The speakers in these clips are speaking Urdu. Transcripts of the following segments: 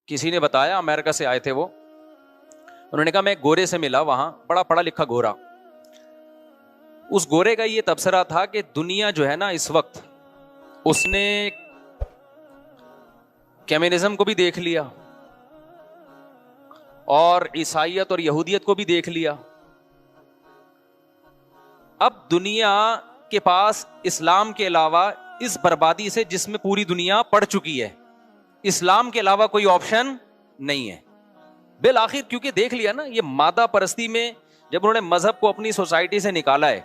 کسی نے بتایا, امریکہ سے آئے تھے وہ, انہوں نے کہا میں ایک گورے سے ملا وہاں, بڑا پڑھا لکھا گورا. اس گورے کا یہ تبصرہ تھا کہ دنیا جو ہے نا اس وقت, اس نے کمیونزم کو بھی دیکھ لیا اور عیسائیت اور یہودیت کو بھی دیکھ لیا, اب دنیا کے پاس اسلام کے علاوہ اس بربادی سے جس میں پوری دنیا پڑ چکی ہے, اسلام کے علاوہ کوئی آپشن نہیں ہے. بالآخر کیونکہ دیکھ لیا نا, یہ مادہ پرستی میں جب انہوں نے مذہب کو اپنی سوسائٹی سے نکالا ہے,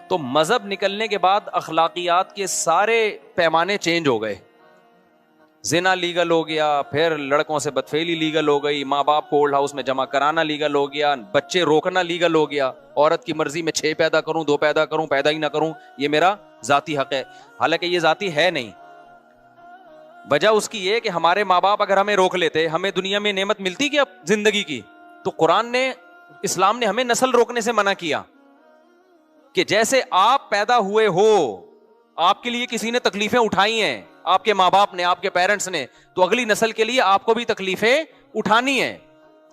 تو مذہب نکلنے کے بعد اخلاقیات کے سارے پیمانے چینج ہو گئے. زنا لیگل ہو گیا, پھر لڑکوں سے بدفعلی لیگل ہو گئی, ماں باپ کو اولڈ ہاؤس میں جمع کرانا لیگل ہو گیا, بچے روکنا لیگل ہو گیا, عورت کی مرضی میں 6 پیدا کروں 2 پیدا کروں, پیدا ہی نہ کروں, یہ میرا ذاتی حق ہے. حالانکہ یہ ذاتی ہے نہیں. وجہ اس کی یہ کہ ہمارے ماں باپ اگر ہمیں روک لیتے, ہمیں دنیا میں نعمت ملتی کیا زندگی کی. تو قرآن نے, اسلام نے ہمیں نسل روکنے سے منع کیا کہ جیسے آپ پیدا ہوئے ہو, آپ کے لیے کسی نے تکلیفیں اٹھائی ہیں, آپ کے ماں باپ نے, آپ کے پیرنٹس نے, تو اگلی نسل کے لیے آپ کو بھی تکلیفیں اٹھانی ہیں.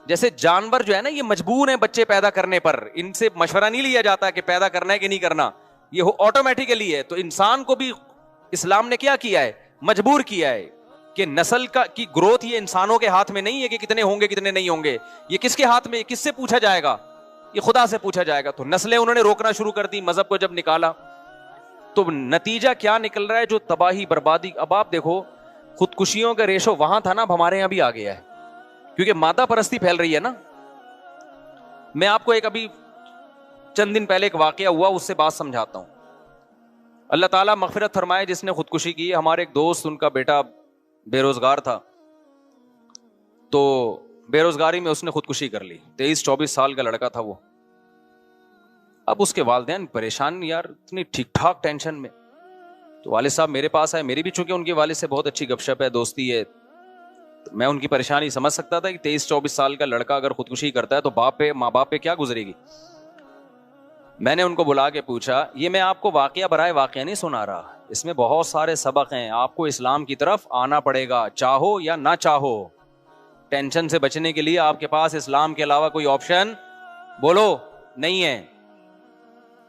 جیسے جانور جو ہے نا یہ مجبور ہیں بچے پیدا کرنے پر, ان سے مشورہ نہیں لیا جاتا کہ پیدا کرنا ہے کہ نہیں کرنا, یہ آٹومیٹیکلی ہے. تو انسان کو بھی اسلام نے کیا کیا ہے, مجبور کیا ہے کہ نسل کی گروتھ یہ انسانوں کے ہاتھ میں نہیں ہے کہ کتنے ہوں گے کتنے نہیں ہوں گے, یہ کس کے ہاتھ میں, کس سے پوچھا جائے گا, یہ خدا سے پوچھا جائے گا. تو نسلیں انہوں نے روکنا شروع کر دی مذہب کو جب نکالا, تو نتیجہ کیا نکل رہا ہے, جو تباہی بربادی. اب آپ دیکھو خودکشیوں کا ریشو وہاں تھا نا, اب ہمارے یہاں بھی آ گیا ہے, کیونکہ مادہ پرستی پھیل رہی ہے نا. میں آپ کو ایک ابھی چند دن پہلے ایک واقعہ ہوا, اس سے بات سمجھاتا ہوں. اللہ تعالیٰ مغفرت فرمائے جس نے خودکشی کی. ہمارے ایک دوست, ان کا بیٹا بے روزگار تھا, تو بے روزگاری میں اس نے خودکشی کر لی. 23-24 سال کا لڑکا تھا وہ. اب اس کے والدین پریشان, یار اتنی ٹھیک ٹھاک ٹینشن میں. تو والد صاحب میرے پاس آئے, میری بھی چونکہ ان کے والد سے بہت اچھی گپ شپ ہے, دوستی ہے, تو میں ان کی پریشانی سمجھ سکتا تھا کہ 23-24 سال کا لڑکا اگر خودکشی کرتا ہے تو ماں باپ پہ کیا گزرے گی. میں نے ان کو بلا کے پوچھا, یہ میں آپ کو واقعہ برائے واقعہ نہیں سنا رہا, اس میں بہت سارے سبق ہیں, آپ کو اسلام کی طرف آنا پڑے گا چاہو یا نہ چاہو. ٹینشن سے بچنے کے لیے آپ کے پاس اسلام کے علاوہ کوئی آپشن بولو نہیں ہے.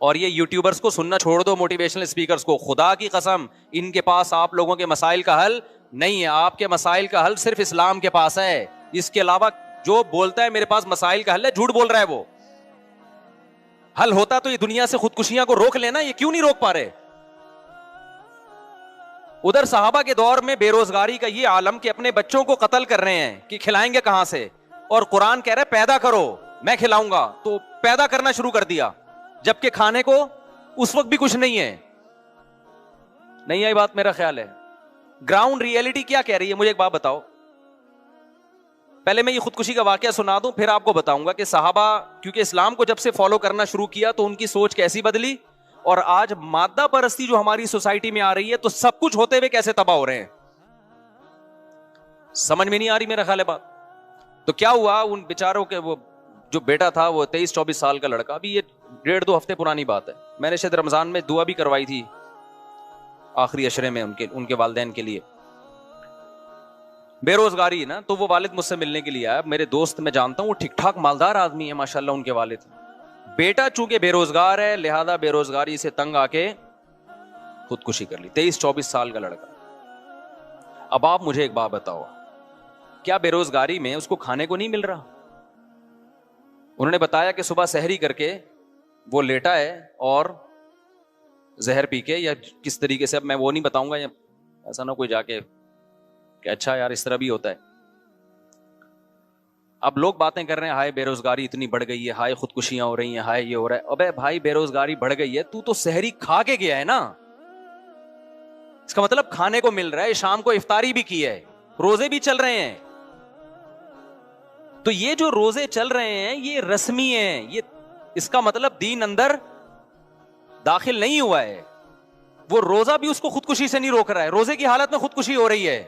اور یہ یوٹیوبرز کو سننا چھوڑ دو, موٹیویشنل اسپیکرز کو, خدا کی قسم ان کے پاس آپ لوگوں کے مسائل کا حل نہیں ہے. آپ کے مسائل کا حل صرف اسلام کے پاس ہے. اس کے علاوہ جو بولتا ہے میرے پاس مسائل کا حل ہے, جھوٹ بول رہا ہے. وہ حل ہوتا تو یہ دنیا سے خودکشیاں کو روک لینا, یہ کیوں نہیں روک پا رہے. ادھر صحابہ کے دور میں بے روزگاری کا یہ عالم کہ اپنے بچوں کو قتل کر رہے ہیں کہ کھلائیں گے کہاں سے, اور قرآن کہہ رہا ہے پیدا کرو میں کھلاؤں گا, تو پیدا کرنا شروع کر دیا, جبکہ کھانے کو اس وقت بھی کچھ نہیں ہے. نہیں آئی بات میرا خیال ہے. گراؤنڈ ریئلٹی کیا کہہ رہی ہے, مجھے ایک بات بتاؤ. پہلے میں یہ خودکشی کا واقعہ سنا دوں, پھر آپ کو بتاؤں گا کہ صحابہ کیونکہ اسلام کو جب سے فالو کرنا شروع کیا تو ان کی سوچ کیسی بدلی, اور آج مادہ پرستی جو ہماری سوسائٹی میں آ رہی ہے تو سب کچھ ہوتے ہوئے کیسے تباہ ہو رہے ہیں. سمجھ میں نہیں آ رہی میرا خیال ہے بات. تو کیا ہوا ان بیچاروں کے, وہ جو بیٹا تھا وہ 23-24 سال کا لڑکا, ابھی یہ 1.5-2 ہفتے پرانی بات ہے, میں نے شاید رمضان میں دعا بھی کروائی تھی آخری عشرے میں ان کے والدین کے لیے. بے روزگاری نا, تو وہ والد مجھ سے ملنے کے لیے آیا. میرے دوست میں جانتا ہوں, وہ ٹھیک ٹھاک مالدار آدمی ہے ماشاءاللہ ان کے والد. بیٹا چونکہ بے روزگار ہے لہذا بے روزگاری سے تنگ آ کے خودکشی کر لی. 23-24 سال کا لڑکا. اب آپ مجھے ایک بات بتاؤ, کیا بے روزگاری میں اس کو کھانے کو نہیں مل رہا؟ انہوں نے بتایا کہ صبح سحری کر کے وہ لیٹا ہے اور زہر پی کے, یا کس طریقے سے, اب میں وہ نہیں بتاؤں گا, یا ایسا نہ کوئی جا کے کہ اچھا یار اس طرح بھی ہوتا ہے. اب لوگ باتیں کر رہے ہیں, ہائے بے روزگاری اتنی بڑھ گئی ہے, ہائے خودکشیاں ہو رہی ہیں, ہائے یہ ہو رہا ہے. ابے بھائی بے روزگاری بڑھ گئی ہے, تو سحری کھا کے گیا ہے نا, اس کا مطلب کھانے کو مل رہا ہے, شام کو افطاری بھی کی ہے, روزے بھی چل رہے ہیں. تو یہ جو روزے چل رہے ہیں یہ رسمی ہیں, یہ اس کا مطلب دین اندر داخل نہیں ہوا ہے. وہ روزہ بھی اس کو خودکشی سے نہیں روک رہا ہے, روزے کی حالت میں خودکشی ہو رہی ہے.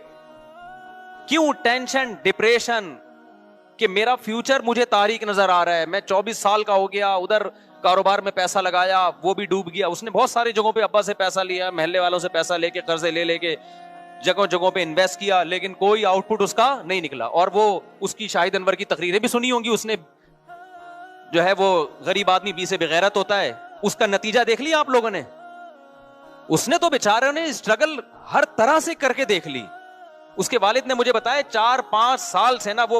کیوں؟ ٹینشن, ڈپریشن, کہ میرا فیوچر مجھے تاریک نظر آ رہا ہے. میں 24 سال کا ہو گیا, ادھر کاروبار میں پیسہ لگایا وہ بھی ڈوب گیا. اس نے بہت ساری جگہوں پہ ابا سے پیسہ لیا, محلے والوں سے پیسہ لے کے, قرضے لے کے, جگہوں جگہوں پہ انویسٹ کیا, لیکن کوئی آؤٹ پٹ اس کا نہیں نکلا. اور وہ اس کی شاہد انور کی تقریریں بھی سنی ہوں گی, اس نے جو ہے وہ غریب آدمی بی سے بغیرت ہوتا ہے, اس کا نتیجہ دیکھ لیا آپ لوگوں نے. اس نے تو بیچارے نے اسٹرگل ہر طرح سے کر کے دیکھ لی. اس کے والد نے مجھے بتایا 4-5 سال سے نا وہ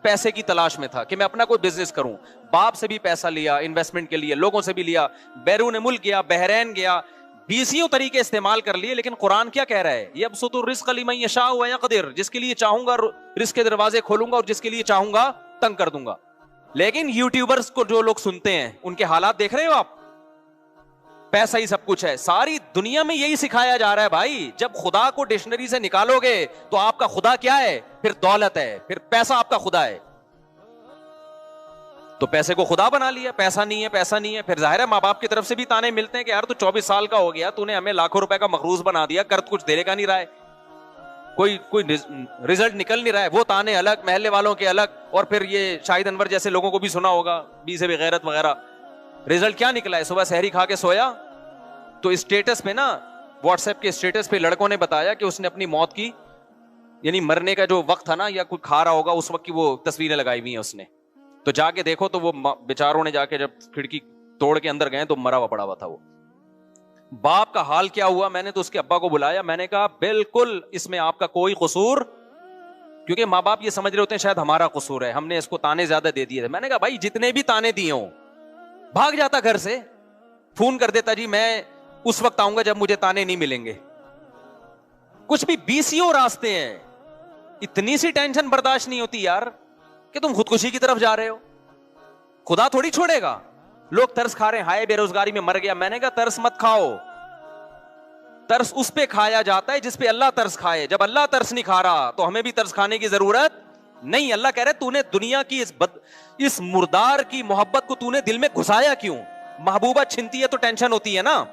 پیسے کی تلاش میں تھا کہ میں اپنا کوئی بزنس کروں. باپ سے بھی پیسہ لیا انویسٹمنٹ کے لیے, لوگوں سے بھی لیا, بیرون ملک گیا, بحرین گیا, 20 طریقے استعمال کر لیے. لیکن قرآن کیا کہہ رہا ہے, یبسط الرزق لمن یشاء ویقدر, جس کے لیے چاہوں گا رزق کے دروازے کھولوں گا اور جس کے لیے چاہوں گا تنگ کر دوں گا. لیکن یوٹیوبرز کو جو لوگ سنتے ہیں ان کے حالات دیکھ رہے ہو آپ, پیسہ ہی سب کچھ ہے. ساری دنیا میں یہی سکھایا جا رہا ہے بھائی. جب خدا کو ڈکشنری سے نکالو گے تو آپ کا خدا کیا ہے, پھر دولت ہے, پھر پیسہ آپ کا خدا ہے. تو پیسے کو خدا بنا لیا, پیسہ نہیں ہے, پیسہ نہیں ہے. پھر ظاہر ہے ماں باپ کی طرف سے بھی تانے ملتے ہیں کہ یار تو 24 سال کا ہو گیا, تو نے ہمیں لاکھوں روپے کا مقروض بنا دیا, کر کچھ دینے کا نہیں رہا ہے, کوئی رزلٹ نکل نہیں رہا ہے. وہ تانے الگ, محلے والوں کے الگ, اور پھر یہ شاہد انور جیسے لوگوں کو بھی سنا ہوگا, بی سے بغیرت وغیرہ. رزلٹ کیا نکلا ہے, صبح سحری کھا کے سویا تو اسٹیٹس پہ نا, واٹس ایپ کے اسٹیٹس پہ لڑکوں نے بتایا کہ اس نے اپنی موت کی, یعنی مرنے کا جو وقت تھا نا, یا کوئی کھا رہا ہوگا اس وقت کی وہ تصویریں لگائی ہوئی ہیں اس نے. تو جا کے دیکھو تو وہ بیچاروں نے جا کے جب کھڑکی توڑ کے اندر گئے تو مرا ہوا پڑا ہوا تھا وہ. باپ کا حال کیا ہوا, میں نے تو اس کے ابا کو بلایا, میں نے کہا بالکل اس میں آپ کا کوئی قصور, کیونکہ ماں باپ یہ سمجھ رہے ہوتے ہیں شاید ہمارا قصور ہے, ہم نے اس کو تانے زیادہ دے دیے تھے. میں نے کہا بھائی جتنے بھی تانے دیے ہوں, بھاگ جاتا گھر سے, فون کر دیتا جی میں اس وقت آؤں گا جب مجھے تانے نہیں ملیں گے. کچھ بھی 20 راستے ہیں, اتنی سی ٹینشن برداشت نہیں ہوتی یار کہ تم خودکشی کی طرف جا رہے ہو. خدا تھوڑی چھوڑے گا. لوگ ترس کھا رہے ہیں, ہائے بے روزگاری میں مر گیا. میں نے کہا ترس مت کھاؤ, ترس اس پہ کھایا جاتا ہے جس پہ اللہ ترس کھائے. جب اللہ ترس نہیں کھا رہا تو ہمیں بھی ترس کھانے کی ضرورت نہیں. اللہ کہہ رہے تو نے دنیا کی اس مردار کی محبت کو تو نے دل میں گھسایا کیوں؟ محبوبہ چھنتی ہے تو ٹینشن ہوتی ہے نا,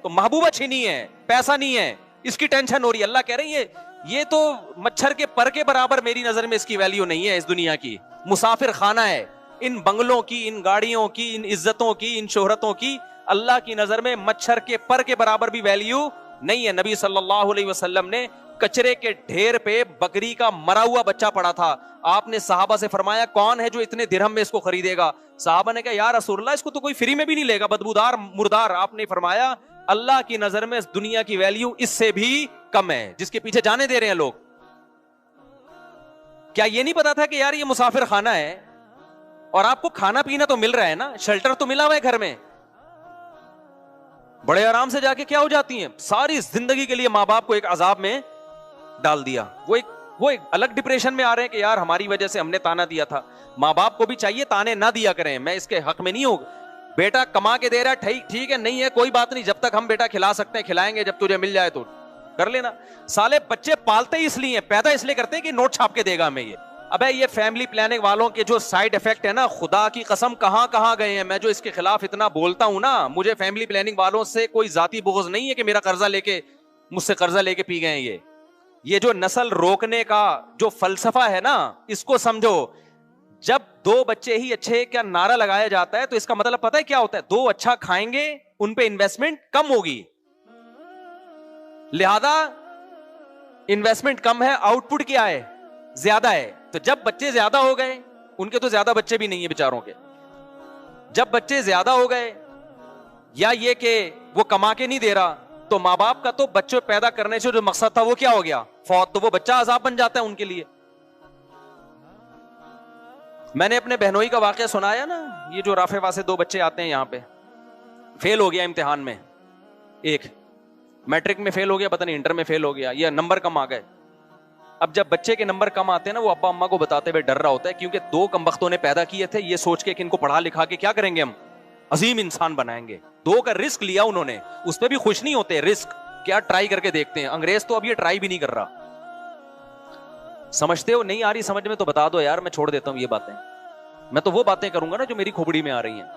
تو محبوبہ چھینی ہے, پیسہ نہیں ہے, اس کی ٹینشن ہو رہی ہے. اللہ کہہ رہے ہیں یہ تو مچھر کے پر کے برابر میری نظر میں اس کی ویلیو نہیں ہے. اس دنیا کی مسافر خانہ ہے, ان بنگلوں کی, ان گاڑیوں کی, ان عزتوں کی, ان شہرتوں کی اللہ کی نظر میں مچھر کے پر کے برابر بھی ویلیو نہیں ہے. نبی صلی اللہ علیہ وسلم نے کچرے کے ڈھیر پہ بکری کا مرا ہوا بچہ پڑا تھا. آپ نے صحابہ سے فرمایا کون ہے جو اتنے درہم میں اس کو خریدے گا؟ صحابہ نے کہا یا رسول اللہ اس کو تو کوئی فری میں بھی نہیں لے گا, بدبودار مردار. آپ نے فرمایا اللہ کی نظر میں اس دنیا کی ویلیو اس سے بھی کم ہے جس کے پیچھے جانے دے رہے ہیں لوگ. کیا یہ نہیں پتا تھا کہ یار یہ مسافر خانہ ہے اور آپ کو کھانا پینا تو مل رہا ہے نا, شیلٹر تو ملا ہوا ہے گھر میں, بڑے آرام سے جا کے کیا ہو جاتی ہیں ساری زندگی کے لیے ماں باپ کو ایک عذاب میں ڈال دیا. وہ ایک الگ ڈپریشن میں آ رہے ہیں کہ یار ہماری وجہ سے ہم نے تانا دیا تھا. ماں باپ کو بھی چاہیے تانے نہ دیا کریں, میں اس کے حق میں نہیں ہوں. بیٹا کما کے دے رہا ہے ٹھیک ہے, نہیں ہے کوئی بات نہیں, جب تک ہم بیٹا کھلا سکتے ہیں کھلائیں گے, جب تجھے مل جائے تو کر لینا. سالے بچے پالتے ہی اس لیے, پیدا اس لیے کرتے ہیں کہ نوٹ چھاپ کے دے گا ہمیں یہ. ابے یہ فیملی پلاننگ والوں کے جو سائیڈ افیکٹ ہے نا, خدا کی قسم کہاں کہاں گئے ہیں. میں جو اس کے خلاف اتنا بولتا ہوں نا, مجھے فیملی پلاننگ والوں سے کوئی ذاتی بغض نہیں ہے کہ میرا قرضہ لے کے مجھ سے قرضہ لے کے پی گئے ہیں. یہ جو نسل روکنے کا جو فلسفہ ہے نا, اس کو سمجھو. جب 2 بچے ہی اچھے کا نعرہ لگایا جاتا ہے تو اس کا مطلب پتہ ہے کیا ہوتا ہے؟ 2 اچھا کھائیں گے, ان پہ انویسٹمنٹ کم ہوگی, لہذا انویسٹمنٹ کم ہے, آؤٹ پٹ کیا ہے؟ زیادہ ہے. تو جب بچے زیادہ ہو گئے, ان کے تو زیادہ بچے بھی نہیں ہیں بیچاروں کے, جب بچے زیادہ ہو گئے یا یہ کہ وہ کما کے نہیں دے رہا, تو ماں باپ کا تو بچوں پیدا کرنے سے جو مقصد تھا وہ کیا ہو گیا؟ فوت. تو وہ بچہ عذاب بن جاتا ہے ان کے لیے. میں نے اپنے بہنوئی کا واقعہ سنایا نا, یہ جو رافع سے 2 بچے آتے ہیں یہاں پہ, فیل ہو گیا امتحان میں, ایک میٹرک میں فیل ہو گیا, پتہ نہیں انٹر میں فیل ہو گیا, یا نمبر کم آ گئے. اب جب بچے کے نمبر کم آتے ہیں نا, وہ ابا اماں کو بتاتے ہوئے ڈر رہا ہوتا ہے, کیونکہ 2 کمبختوں نے پیدا کیے تھے یہ سوچ کے کہ ان کو پڑھا لکھا کے کیا کریں گے, ہم عظیم انسان بنائیں گے. 2 کا رسک لیا انہوں نے, اس پہ بھی خوش نہیں ہوتے. رسک کیا ٹرائی کر کے دیکھتے ہیں. انگریز تو اب یہ ٹرائی بھی نہیں کر رہا. سمجھتے ہو نہیں آ رہی سمجھ میں تو بتا دو یار, میں چھوڑ دیتا ہوں یہ باتیں. میں تو وہ باتیں کروں گا نا جو میری کھوپڑی میں آ رہی ہیں.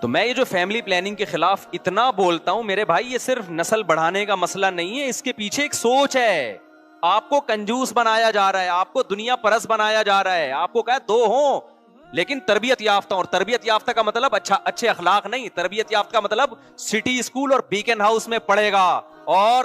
تو میں یہ جو فیملی پلاننگ کے خلاف اتنا بولتا ہوں میرے بھائی, یہ صرف نسل بڑھانے کا مسئلہ نہیں ہے, اس کے پیچھے ایک سوچ ہے. آپ کو کنجوس بنایا جا رہا ہے, آپ کو دنیا پرست بنایا جا رہا ہے. آپ کو کہا 2 ہوں لیکن تربیت یافتہ, اور تربیت یافتہ کا مطلب اچھے اخلاق نہیں. تربیت یافتہ کا مطلب سٹی اسکول اور بیکن ہاؤس میں پڑھے گا اور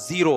0।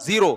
0।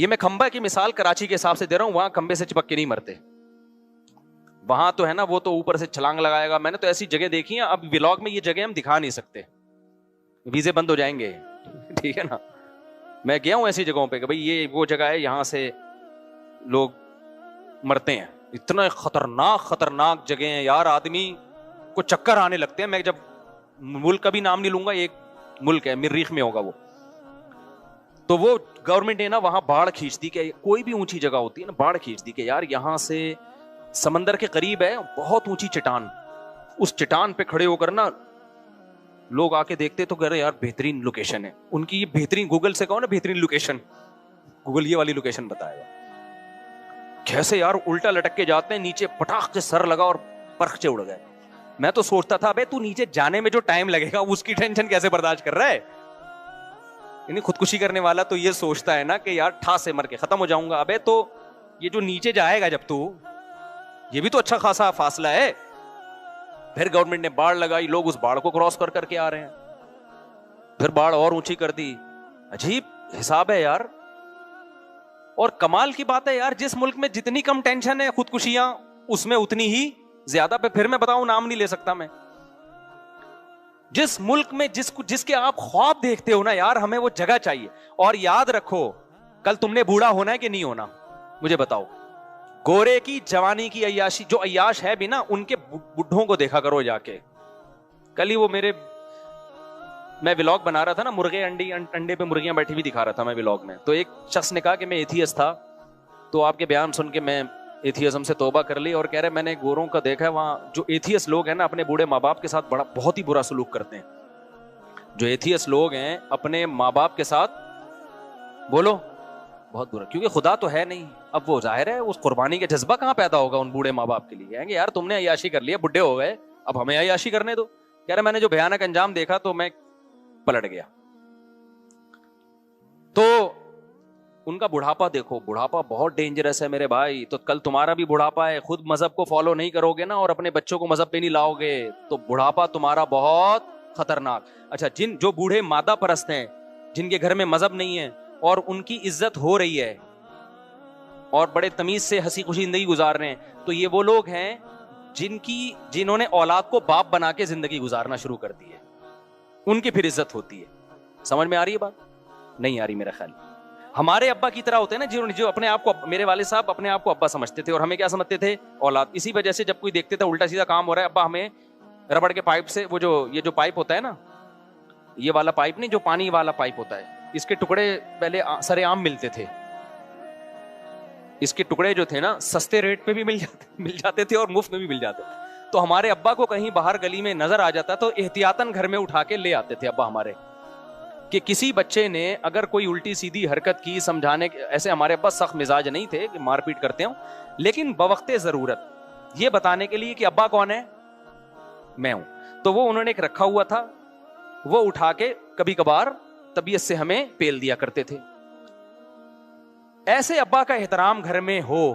یہ میں کھمبا کی مثال کراچی کے حساب سے دے رہا ہوں, وہاں کھمبے سے چپک کے نہیں مرتے, وہاں تو ہے نا وہ تو اوپر سے چھلانگ لگائے گا. میں نے تو ایسی جگہ دیکھی ہیں, اب ولاگ میں یہ جگہ ہم دکھا نہیں سکتے, ویزے بند ہو جائیں گے, ٹھیک ہے نا. میں گیا ہوں ایسی جگہوں پہ کہ بھئی یہ وہ جگہ ہے, یہاں سے لوگ مرتے ہیں. اتنا خطرناک جگہ ہیں یار, آدمی کو چکر آنے لگتے ہیں. میں جب ملک کا بھی نام نہیں لوں گا, ایک ملک ہے مریخ میں ہوگا وہ, تو وہ گورنمنٹ نے نا وہاں باڑ کھینچ دی, کہ کوئی بھی اونچی جگہ ہوتی ہے نا باڑ کھینچ دی کہ یار یہاں سے سمندر کے قریب ہے بہت اونچی چٹان, اس چٹان پہ کھڑے ہو کر نا لوگ آ کے دیکھتے تو کہہ رہے یار بہترین لوکیشن ہے ان کی, یہ بہترین, گوگل سے کہو نا بہترین لوکیشن, گوگل یہ والی لوکیشن بتائے گا. کیسے یار الٹا لٹک کے جاتے ہیں, نیچے پٹاخ سے سر لگا اور پرخچے اڑ گئے. میں تو سوچتا تھا بے تو نیچے جانے میں جو ٹائم لگے گا اس کی ٹینشن کیسے برداشت کر رہا ہے. یعنی خودکشی کرنے والا تو یہ سوچتا ہے نا کہ یار ٹھاس سے مر کے ختم ہو جاؤں گا. ابے تو یہ جو نیچے جائے گا جب تو یہ بھی تو اچھا خاصا فاصلہ ہے. پھر گورنمنٹ نے باڑ لگائی, لوگ اس باڑ کو کراس کر کے آ رہے ہیں, پھر باڑ اور اونچی کر دی. عجیب حساب ہے یار. اور کمال کی بات ہے یار, جس ملک میں جتنی کم ٹینشن ہے خودکشیاں اس میں اتنی ہی زیادہ. پھر میں بتاؤں, نام نہیں لے سکتا میں, جس ملک میں جس کے آپ خواب دیکھتے ہو نا یار, ہمیں وہ جگہ چاہیے. اور یاد رکھو کل تم نے بوڑھا ہونا ہے کہ نہیں ہونا, مجھے بتاؤ. گورے کی جوانی کی عیاشی, جو عیاش ہے بھی نا ان کے بڈھوں کو دیکھا کرو جا کے. کل ہی وہ میں ولاگ بنا رہا تھا نا, مرغے انڈے پہ مرغیاں بیٹھی ہوئی دکھا رہا تھا میں ولاگ میں. تو ایک شخص نے کہا کہ میں ایتھیسٹ تھا, تو آپ کے بیان سن کے میں ایتھیزم سے توبہ کر لی, اور کہہ رہے میں نے گوروں کا دیکھا ہے وہاں جو ایتھیسٹ لوگ ہیں نا اپنے بوڑھے ماں باپ کے ساتھ بہت ہی برا سلوک کرتے ہیں. جو ایتھیسٹ لوگ ہیں اپنے ماں باپ کے ساتھ بولو بہت برا, کیونکہ خدا تو ہے نہیں. اب وہ ظاہر ہے اس قربانی کا جذبہ کہاں پیدا ہوگا ان بوڑھے ماں باپ کے لیے. کہیں گے یار تم نے عیاشی کر لیا, بڈھے ہو گئے, اب ہمیں عیاشی کرنے دو. کہہ رہے میں نے جو بھیانک انجام دیکھا تو میں پلٹ گیا. تو ان کا بڑھاپا دیکھو, بڑھاپا بہت ڈینجرس ہے میرے بھائی. تو کل تمہارا بھی بڑھاپا ہے, خود مذہب کو فالو نہیں کرو گے نا اور اپنے بچوں کو مذہب پہ نہیں لاؤ گے تو بڑھاپا تمہارا بہت خطرناک. اچھا, جو بوڑھے مادہ پرست ہیں, جن کے گھر میں مذہب نہیں ہے اور ان کی عزت ہو رہی ہے اور بڑے تمیز سے ہنسی خوشی زندگی گزار رہے ہیں, تو یہ وہ لوگ ہیں جنہوں نے اولاد کو باپ بنا کے زندگی گزارنا شروع کر دی ہے. ان کی پھر عزت ہوتی ہے. سمجھ میں آ رہی ہے بات؟ نہیں آ رہی میرا خیال. ہمارے ابا کی طرح ہوتے ہیں نا جو اپنے آپ کو, میرے والد صاحب اپنے آپ کو ابا سمجھتے تھے اور ہمیں کیا سمجھتے تھے, اولاد. اسی وجہ سے جب کوئی دیکھتے تھے الٹا سیدھا کام ہو رہا ہے, ابا ہمیں ربڑ کے پائپ سے, وہ یہ جو پائپ ہوتا ہے نا, یہ والا پائپ نہیں, جو پانی والا پائپ ہوتا ہے, اس کے ٹکڑے پہلے سرے عام ملتے تھے. اس کے ٹکڑے جو تھے نا سستے ریٹ پہ بھی مل جاتے تھے اور مفت میں بھی مل جاتے. تو ہمارے ابا کو کہیں باہر گلی میں نظر آ جاتا تو احتیاطاً گھر میں اٹھا کے لے آتے تھے ابا ہمارے, کہ کسی بچے نے اگر کوئی الٹی سیدھی حرکت کی سمجھانے. ایسے ہمارے ابا سخت مزاج نہیں تھے کہ مار پیٹ کرتے ہوں, لیکن بوقت ضرورت یہ بتانے کے لیے کہ ابا کون ہے, میں ہوں. تو وہ انہوں نے ایک رکھا ہوا تھا, وہ اٹھا کے کبھی کبھار طبیعت سے ہمیں پیل دیا کرتے تھے. ایسے ابا کا احترام گھر میں ہو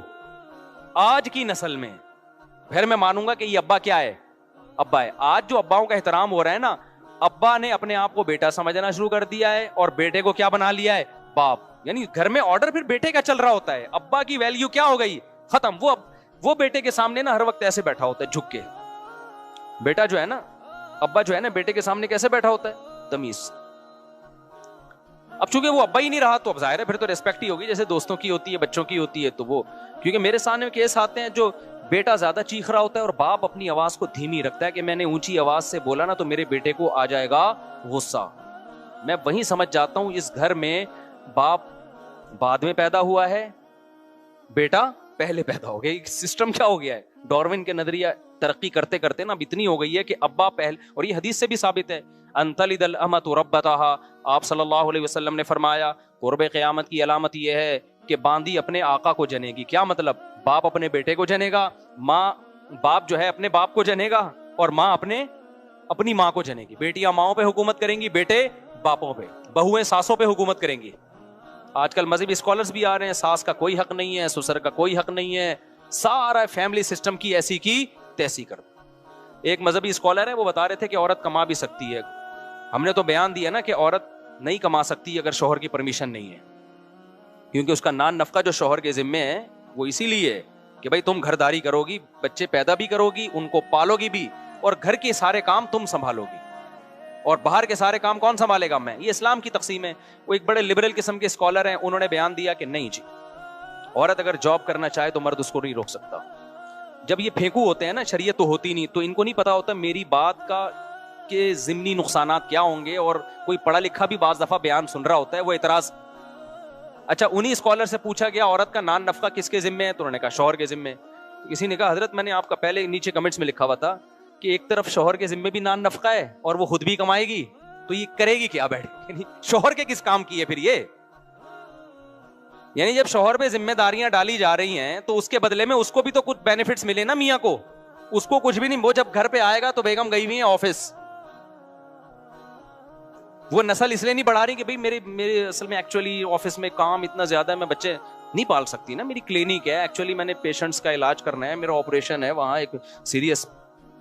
آج کی نسل میں, پھر میں مانوں گا کہ یہ ابا کیا ہے, ابا ہے. آج جو اباؤں کا احترام ہو رہا ہے نا, ابا نے اپنے آپ کو بیٹا سمجھنا شروع کر دیا ہے اور بیٹے کو کیا بنا لیا ہے, باپ. یعنی گھر میں آرڈر پھر بیٹے کا چل رہا ہوتا ہے, ابا کی ویلیو کیا ہو گئی, ختم. وہ بیٹے کے سامنے نا ہر وقت ایسے بیٹھا ہوتا ہے جھک کے. بیٹا جو ہے نا, ابا جو ہے نا بیٹے کے سامنے کیسے بیٹھا ہوتا ہے, تمیز. اب چونکہ وہ ابا ہی نہیں رہا تو اب ظاہر ہے پھر تو ریسپیکٹ ہی ہوگی جیسے دوستوں کی ہوتی ہے, بچوں کی ہوتی ہے. تو وہ کیونکہ میرے سامنے کیس آتے ہیں جو بیٹا زیادہ چیخ رہا ہوتا ہے اور باپ اپنی آواز کو دھیمی رکھتا ہے کہ میں نے اونچی آواز سے بولا نا تو میرے بیٹے کو آ جائے گا غصہ. میں وہیں سمجھ جاتا ہوں اس گھر میں باپ بعد میں پیدا ہوا ہے, بیٹا پہلے پیدا ہو گیا. سسٹم کیا ہو گیا ہے, ڈاروین کے نظریہ ترقی کرتے کرتے نا اب اتنی ہو گئی ہے کہ ابا پہلے. اور یہ حدیث سے بھی ثابت ہے, انتلد الامۃ ربتہا. آپ صلی اللہ علیہ وسلم نے فرمایا قرب قیامت کی علامت یہ ہے کہ باندی اپنے آقا کو جنے گی. کیا مطلب, باپ اپنے بیٹے کو جنے گا, باپ جو ہے اپنے باپ کو جنے گا اور ماں اپنی ماں کو جنے گی. بیٹیاں ماؤں پہ حکومت کریں گی, بیٹے باپوں پہ, بہویں ساسوں پہ حکومت کریں گی. آج کل مذہبی اسکالرز بھی آ رہے ہیں, ساس کا کوئی حق نہیں ہے, سسر کا کوئی حق نہیں ہے, سارا فیملی سسٹم کی ایسی کی تیسی کر. ایک مذہبی اسکالر ہے وہ بتا رہے تھے کہ عورت کما بھی سکتی ہے. ہم نے تو بیان دیا نا کہ عورت نہیں کما سکتی اگر شوہر کی پرمیشن نہیں ہے. کیونکہ اس کا نان نفقہ جو شوہر کے ذمے ہے وہ اسی لیے ہے کہ بھائی تم گھرداری کرو گی, بچے پیدا بھی کرو گی, ان کو پالو گی بھی, اور گھر کے سارے کام تم سنبھالو گی, اور باہر کے سارے کام کون سنبھالے گا؟ میں. یہ اسلام کی تقسیم ہے. وہ ایک بڑے لبرل قسم کے اسکالر ہیں, انہوں نے بیان دیا کہ نہیں جی, عورت اگر جاب کرنا چاہے تو مرد اس کو نہیں روک سکتا. جب یہ پھینکو ہوتے ہیں نا, شریعت تو ہوتی نہیں, تو ان کو نہیں پتا ہوتا میری بات کا کہ ضمنی نقصانات کیا ہوں گے, اور کوئی پڑھا لکھا بھی بعض دفعہ بیان سن رہا ہوتا ہے, وہ اعتراض. اچھا, انہی اسکالر سے پوچھا گیا عورت کا نان نفقہ کس کے ذمے ہے, تو انہوں نے کہا شوہر کے ذمے. کسی نے کہا حضرت میں نے آپ کا پہلے نیچے کمنٹس میں لکھا ہوا تھا کہ ایک طرف شوہر کے ذمے بھی نان نفقہ ہے اور وہ خود بھی کمائے گی, تو یہ کرے گی کیا بیٹھ کے؟ شوہر کے کس کام کی ہے پھر یہ؟ یعنی جب شوہر پہ ذمہ داریاں ڈالی جا رہی ہیں تو اس کے بدلے میں اس کو بھی تو کچھ بینیفٹس ملے نا میاں کو. اس کو کچھ بھی نہیں, وہ جب گھر پہ آئے گا تو بیگم گئی ہوئی ہیں آفس. وہ نسل اس لیے نہیں بڑھا رہی کہ بھئی میرے اصل میں ایکچولی آفس میں کام اتنا زیادہ ہے, میں بچے نہیں پال سکتی نا, میری کلینک ہے, ایکچولی میں نے پیشنٹس کا علاج کرنا ہے, میرا آپریشن ہے وہاں ایک سیریس,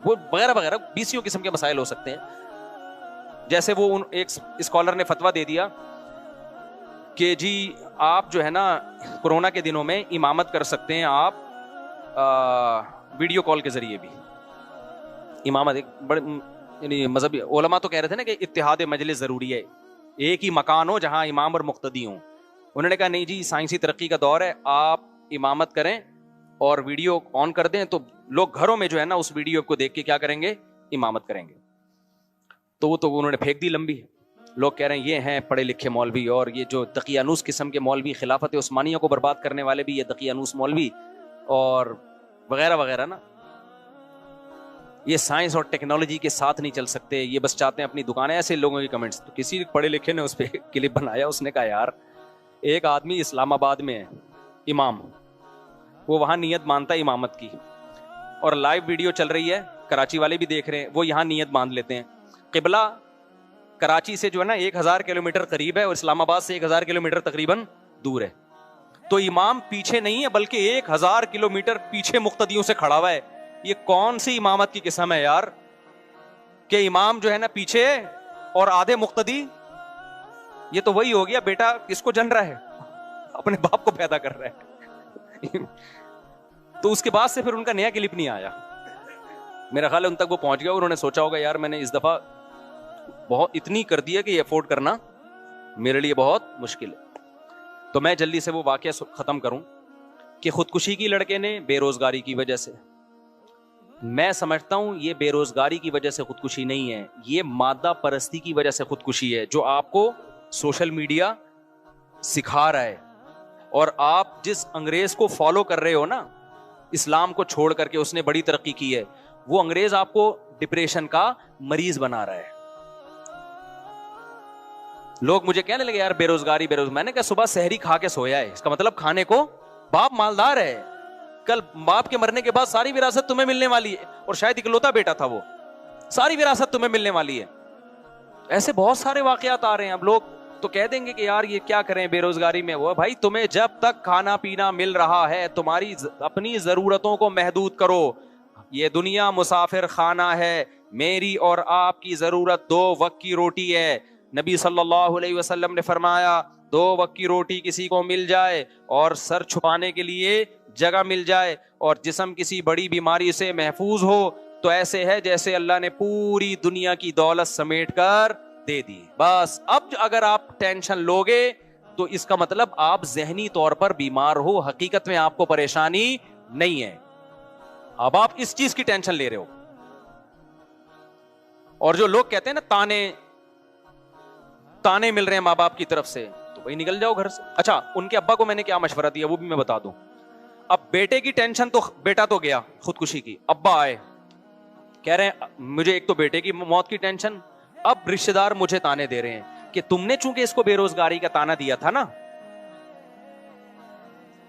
وہ وغیرہ وغیرہ 20 قسم کے مسائل ہو سکتے ہیں. جیسے وہ ایک اسکالر نے فتویٰ دے دیا کہ جی آپ جو ہے نا کورونا کے دنوں میں امامت کر سکتے ہیں آپ ویڈیو کال کے ذریعے بھی. امامت ایک بڑے یعنی مذہبی علماء تو کہہ رہے تھے نا کہ اتحاد مجلس ضروری ہے, ایک ہی مکان ہو جہاں امام اور مقتدی ہوں. انہوں نے کہا نہیں جی, سائنسی ترقی کا دور ہے, آپ امامت کریں اور ویڈیو آن کر دیں تو لوگ گھروں میں جو ہے نا اس ویڈیو کو دیکھ کے کیا کریں گے, امامت کریں گے. تو وہ تو انہوں نے پھینک دی لمبی. لوگ کہہ رہے ہیں یہ ہیں پڑھے لکھے مولوی, اور یہ جو دقیانوس قسم کے مولوی, خلافت عثمانیہ کو برباد کرنے والے بھی یہ دقیانوس مولوی اور وغیرہ وغیرہ نا, یہ سائنس اور ٹیکنالوجی کے ساتھ نہیں چل سکتے, یہ بس چاہتے ہیں اپنی دکانیں. ایسے لوگوں کی کمنٹس. تو کسی پڑھے لکھے نے اس پہ کلپ بنایا, اس نے کہا یار ایک آدمی اسلام آباد میں ہے امام, وہ وہاں نیت مانتا ہے امامت کی, اور لائیو ویڈیو چل رہی ہے, کراچی والے بھی دیکھ رہے ہیں, وہ یہاں نیت باندھ لیتے ہیں. قبلہ کراچی سے جو ہے نا 1000 کلومیٹر قریب ہے, اور اسلام آباد سے 1000 کلومیٹر تقریباً دور ہے. تو امام پیچھے نہیں ہے بلکہ 1000 کلومیٹر پیچھے مقتدیوں سے کھڑا ہوا ہے. یہ کون سی امامت کی قسم ہے یار, کہ امام جو ہے نا پیچھے اور آدھے مقتدی. یہ تو وہی ہو گیا بیٹا کس کو جن رہا ہے, اپنے باپ کو پیدا کر رہا ہے. تو اس کے بعد سے پھر ان کا نیا کلپ نہیں آیا. میرا خیال ہے ان تک وہ پہنچ گیا, انہوں نے سوچا ہوگا یار میں نے اس دفعہ بہت اتنی کر دی ہے کہ یہ افورڈ کرنا میرے لیے بہت مشکل ہے. تو میں جلدی سے وہ واقعہ ختم کروں کہ خودکشی کی لڑکے نے بے روزگاری کی وجہ سے. میں سمجھتا ہوں یہ بے روزگاری کی وجہ سے خودکشی نہیں ہے, یہ مادہ پرستی کی وجہ سے خودکشی ہے, جو آپ کو سوشل میڈیا سکھا رہا ہے. اور آپ جس انگریز کو فالو کر رہے ہو نا, اسلام کو چھوڑ کر کے, اس نے بڑی ترقی کی ہے, وہ انگریز آپ کو ڈپریشن کا مریض بنا رہا ہے. لوگ مجھے کہنے لگے یار بے روزگاری بے روزگاری. میں نے کہا صبح سحری کھا کے سویا ہے, اس کا مطلب کھانے کو باپ مالدار ہے. کل باپ کے مرنے کے بعد ساری وراثت تمہیں ملنے والی ہے, اور شاید اکلوتا بیٹا تھا وہ, ساری وراثت تمہیں ملنے والی ہے. ایسے بہت سارے واقعات آ رہے ہیں. اب لوگ تو کہہ دیں گے کہ یار یہ کیا کریں بے روزگاری میں. وہ بھائی تمہیں جب تک کھانا پینا مل رہا ہے, تمہاری اپنی ضرورتوں کو محدود کرو. یہ دنیا مسافر خانہ ہے, میری اور آپ کی ضرورت 2 وقت کی روٹی ہے. نبی صلی اللہ علیہ وسلم نے فرمایا 2 وقت کی روٹی کسی کو مل جائے اور سر چھپانے کے لیے جگہ مل جائے, اور جسم کسی بڑی بیماری سے محفوظ ہو, تو ایسے ہے جیسے اللہ نے پوری دنیا کی دولت سمیٹ کر دے دی. بس اب اگر آپ ٹینشن لوگے تو اس کا مطلب آپ ذہنی طور پر بیمار ہو, حقیقت میں آپ کو پریشانی نہیں ہے. اب آپ اس چیز کی ٹینشن لے رہے ہو. اور جو لوگ کہتے ہیں نا تانے مل رہے ہیں ماں باپ کی طرف سے, تو بھائی نکل جاؤ گھر سے. اچھا, ان کے ابا کو میں نے کیا مشورہ دیا وہ بھی میں بتا دوں. اب بیٹے کی ٹینشن تو بیٹا تو گیا خودکشی کی, ابا آئے کہہ رہے ہیں مجھے ایک تو بیٹے کی موت کی ٹینشن, اب رشتہ دار مجھے تانے دے رہے ہیں کہ تم نے چونکہ اس کو بے روزگاری کا تانا دیا تھا نا.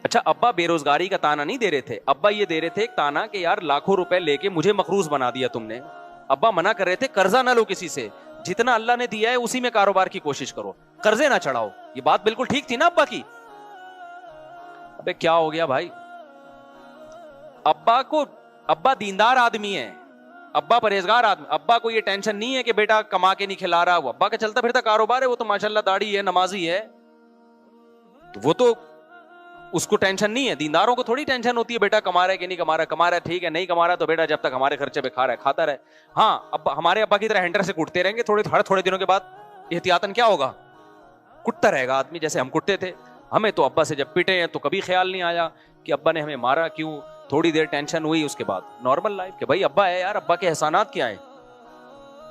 اچھا, ابا بے روزگاری کا تانا نہیں دے رہے تھے, ابا یہ دے رہے تھے ایک تانا کہ یار لاکھوں روپے لے کے مجھے مقروض بنا دیا تم نے. ابا منع کر رہے تھے قرضہ نہ لو کسی سے, جتنا اللہ نے دیا ہے اسی میں کاروبار کی کوشش کرو, قرضے نہ چڑھاؤ. یہ بات بالکل ٹھیک تھی نا ابا کی. ابے کیا ہو گیا بھائی, ابا دیندار آدمی ہے, ابا پرہیزگار آدمی, ابا کو یہ ٹینشن نہیں ہے کہ بیٹا کما کے نہیں کھلا رہا. وہ ابا کا چلتا پھرتا کاروبار ہے, وہ تو ماشاءاللہ داڑھی ہے, نمازی ہے, وہ تو اس کو ٹینشن نہیں ہے. دینداروں کو تھوڑی ٹینشن ہوتی ہے بیٹا کما رہا ہے کہ نہیں کما رہا. کما رہا ہے ٹھیک ہے, نہیں کما رہا تو بیٹا جب تک ہمارے خرچے پہ کھا رہا ہے کھاتا رہے. ہاں ابا, ہمارے ابا کی طرح ہینڈر سے کوٹتے رہیں گے ہر تھوڑے دنوں کے بعد احتیاطاً کیا ہوگا, کٹتا رہے گا آدمی جیسے ہم کٹتے تھے. ہمیں تو ابا سے جب پٹے ہیں تو کبھی خیال نہیں آیا کہ ابا نے ہمیں مارا کیوں, تھوڑی دیر ٹینشن ہوئی, اس کے بعد نارمل لائف کہ بھائی ابا ہے یار, ابا کے احسانات کیا ہیں.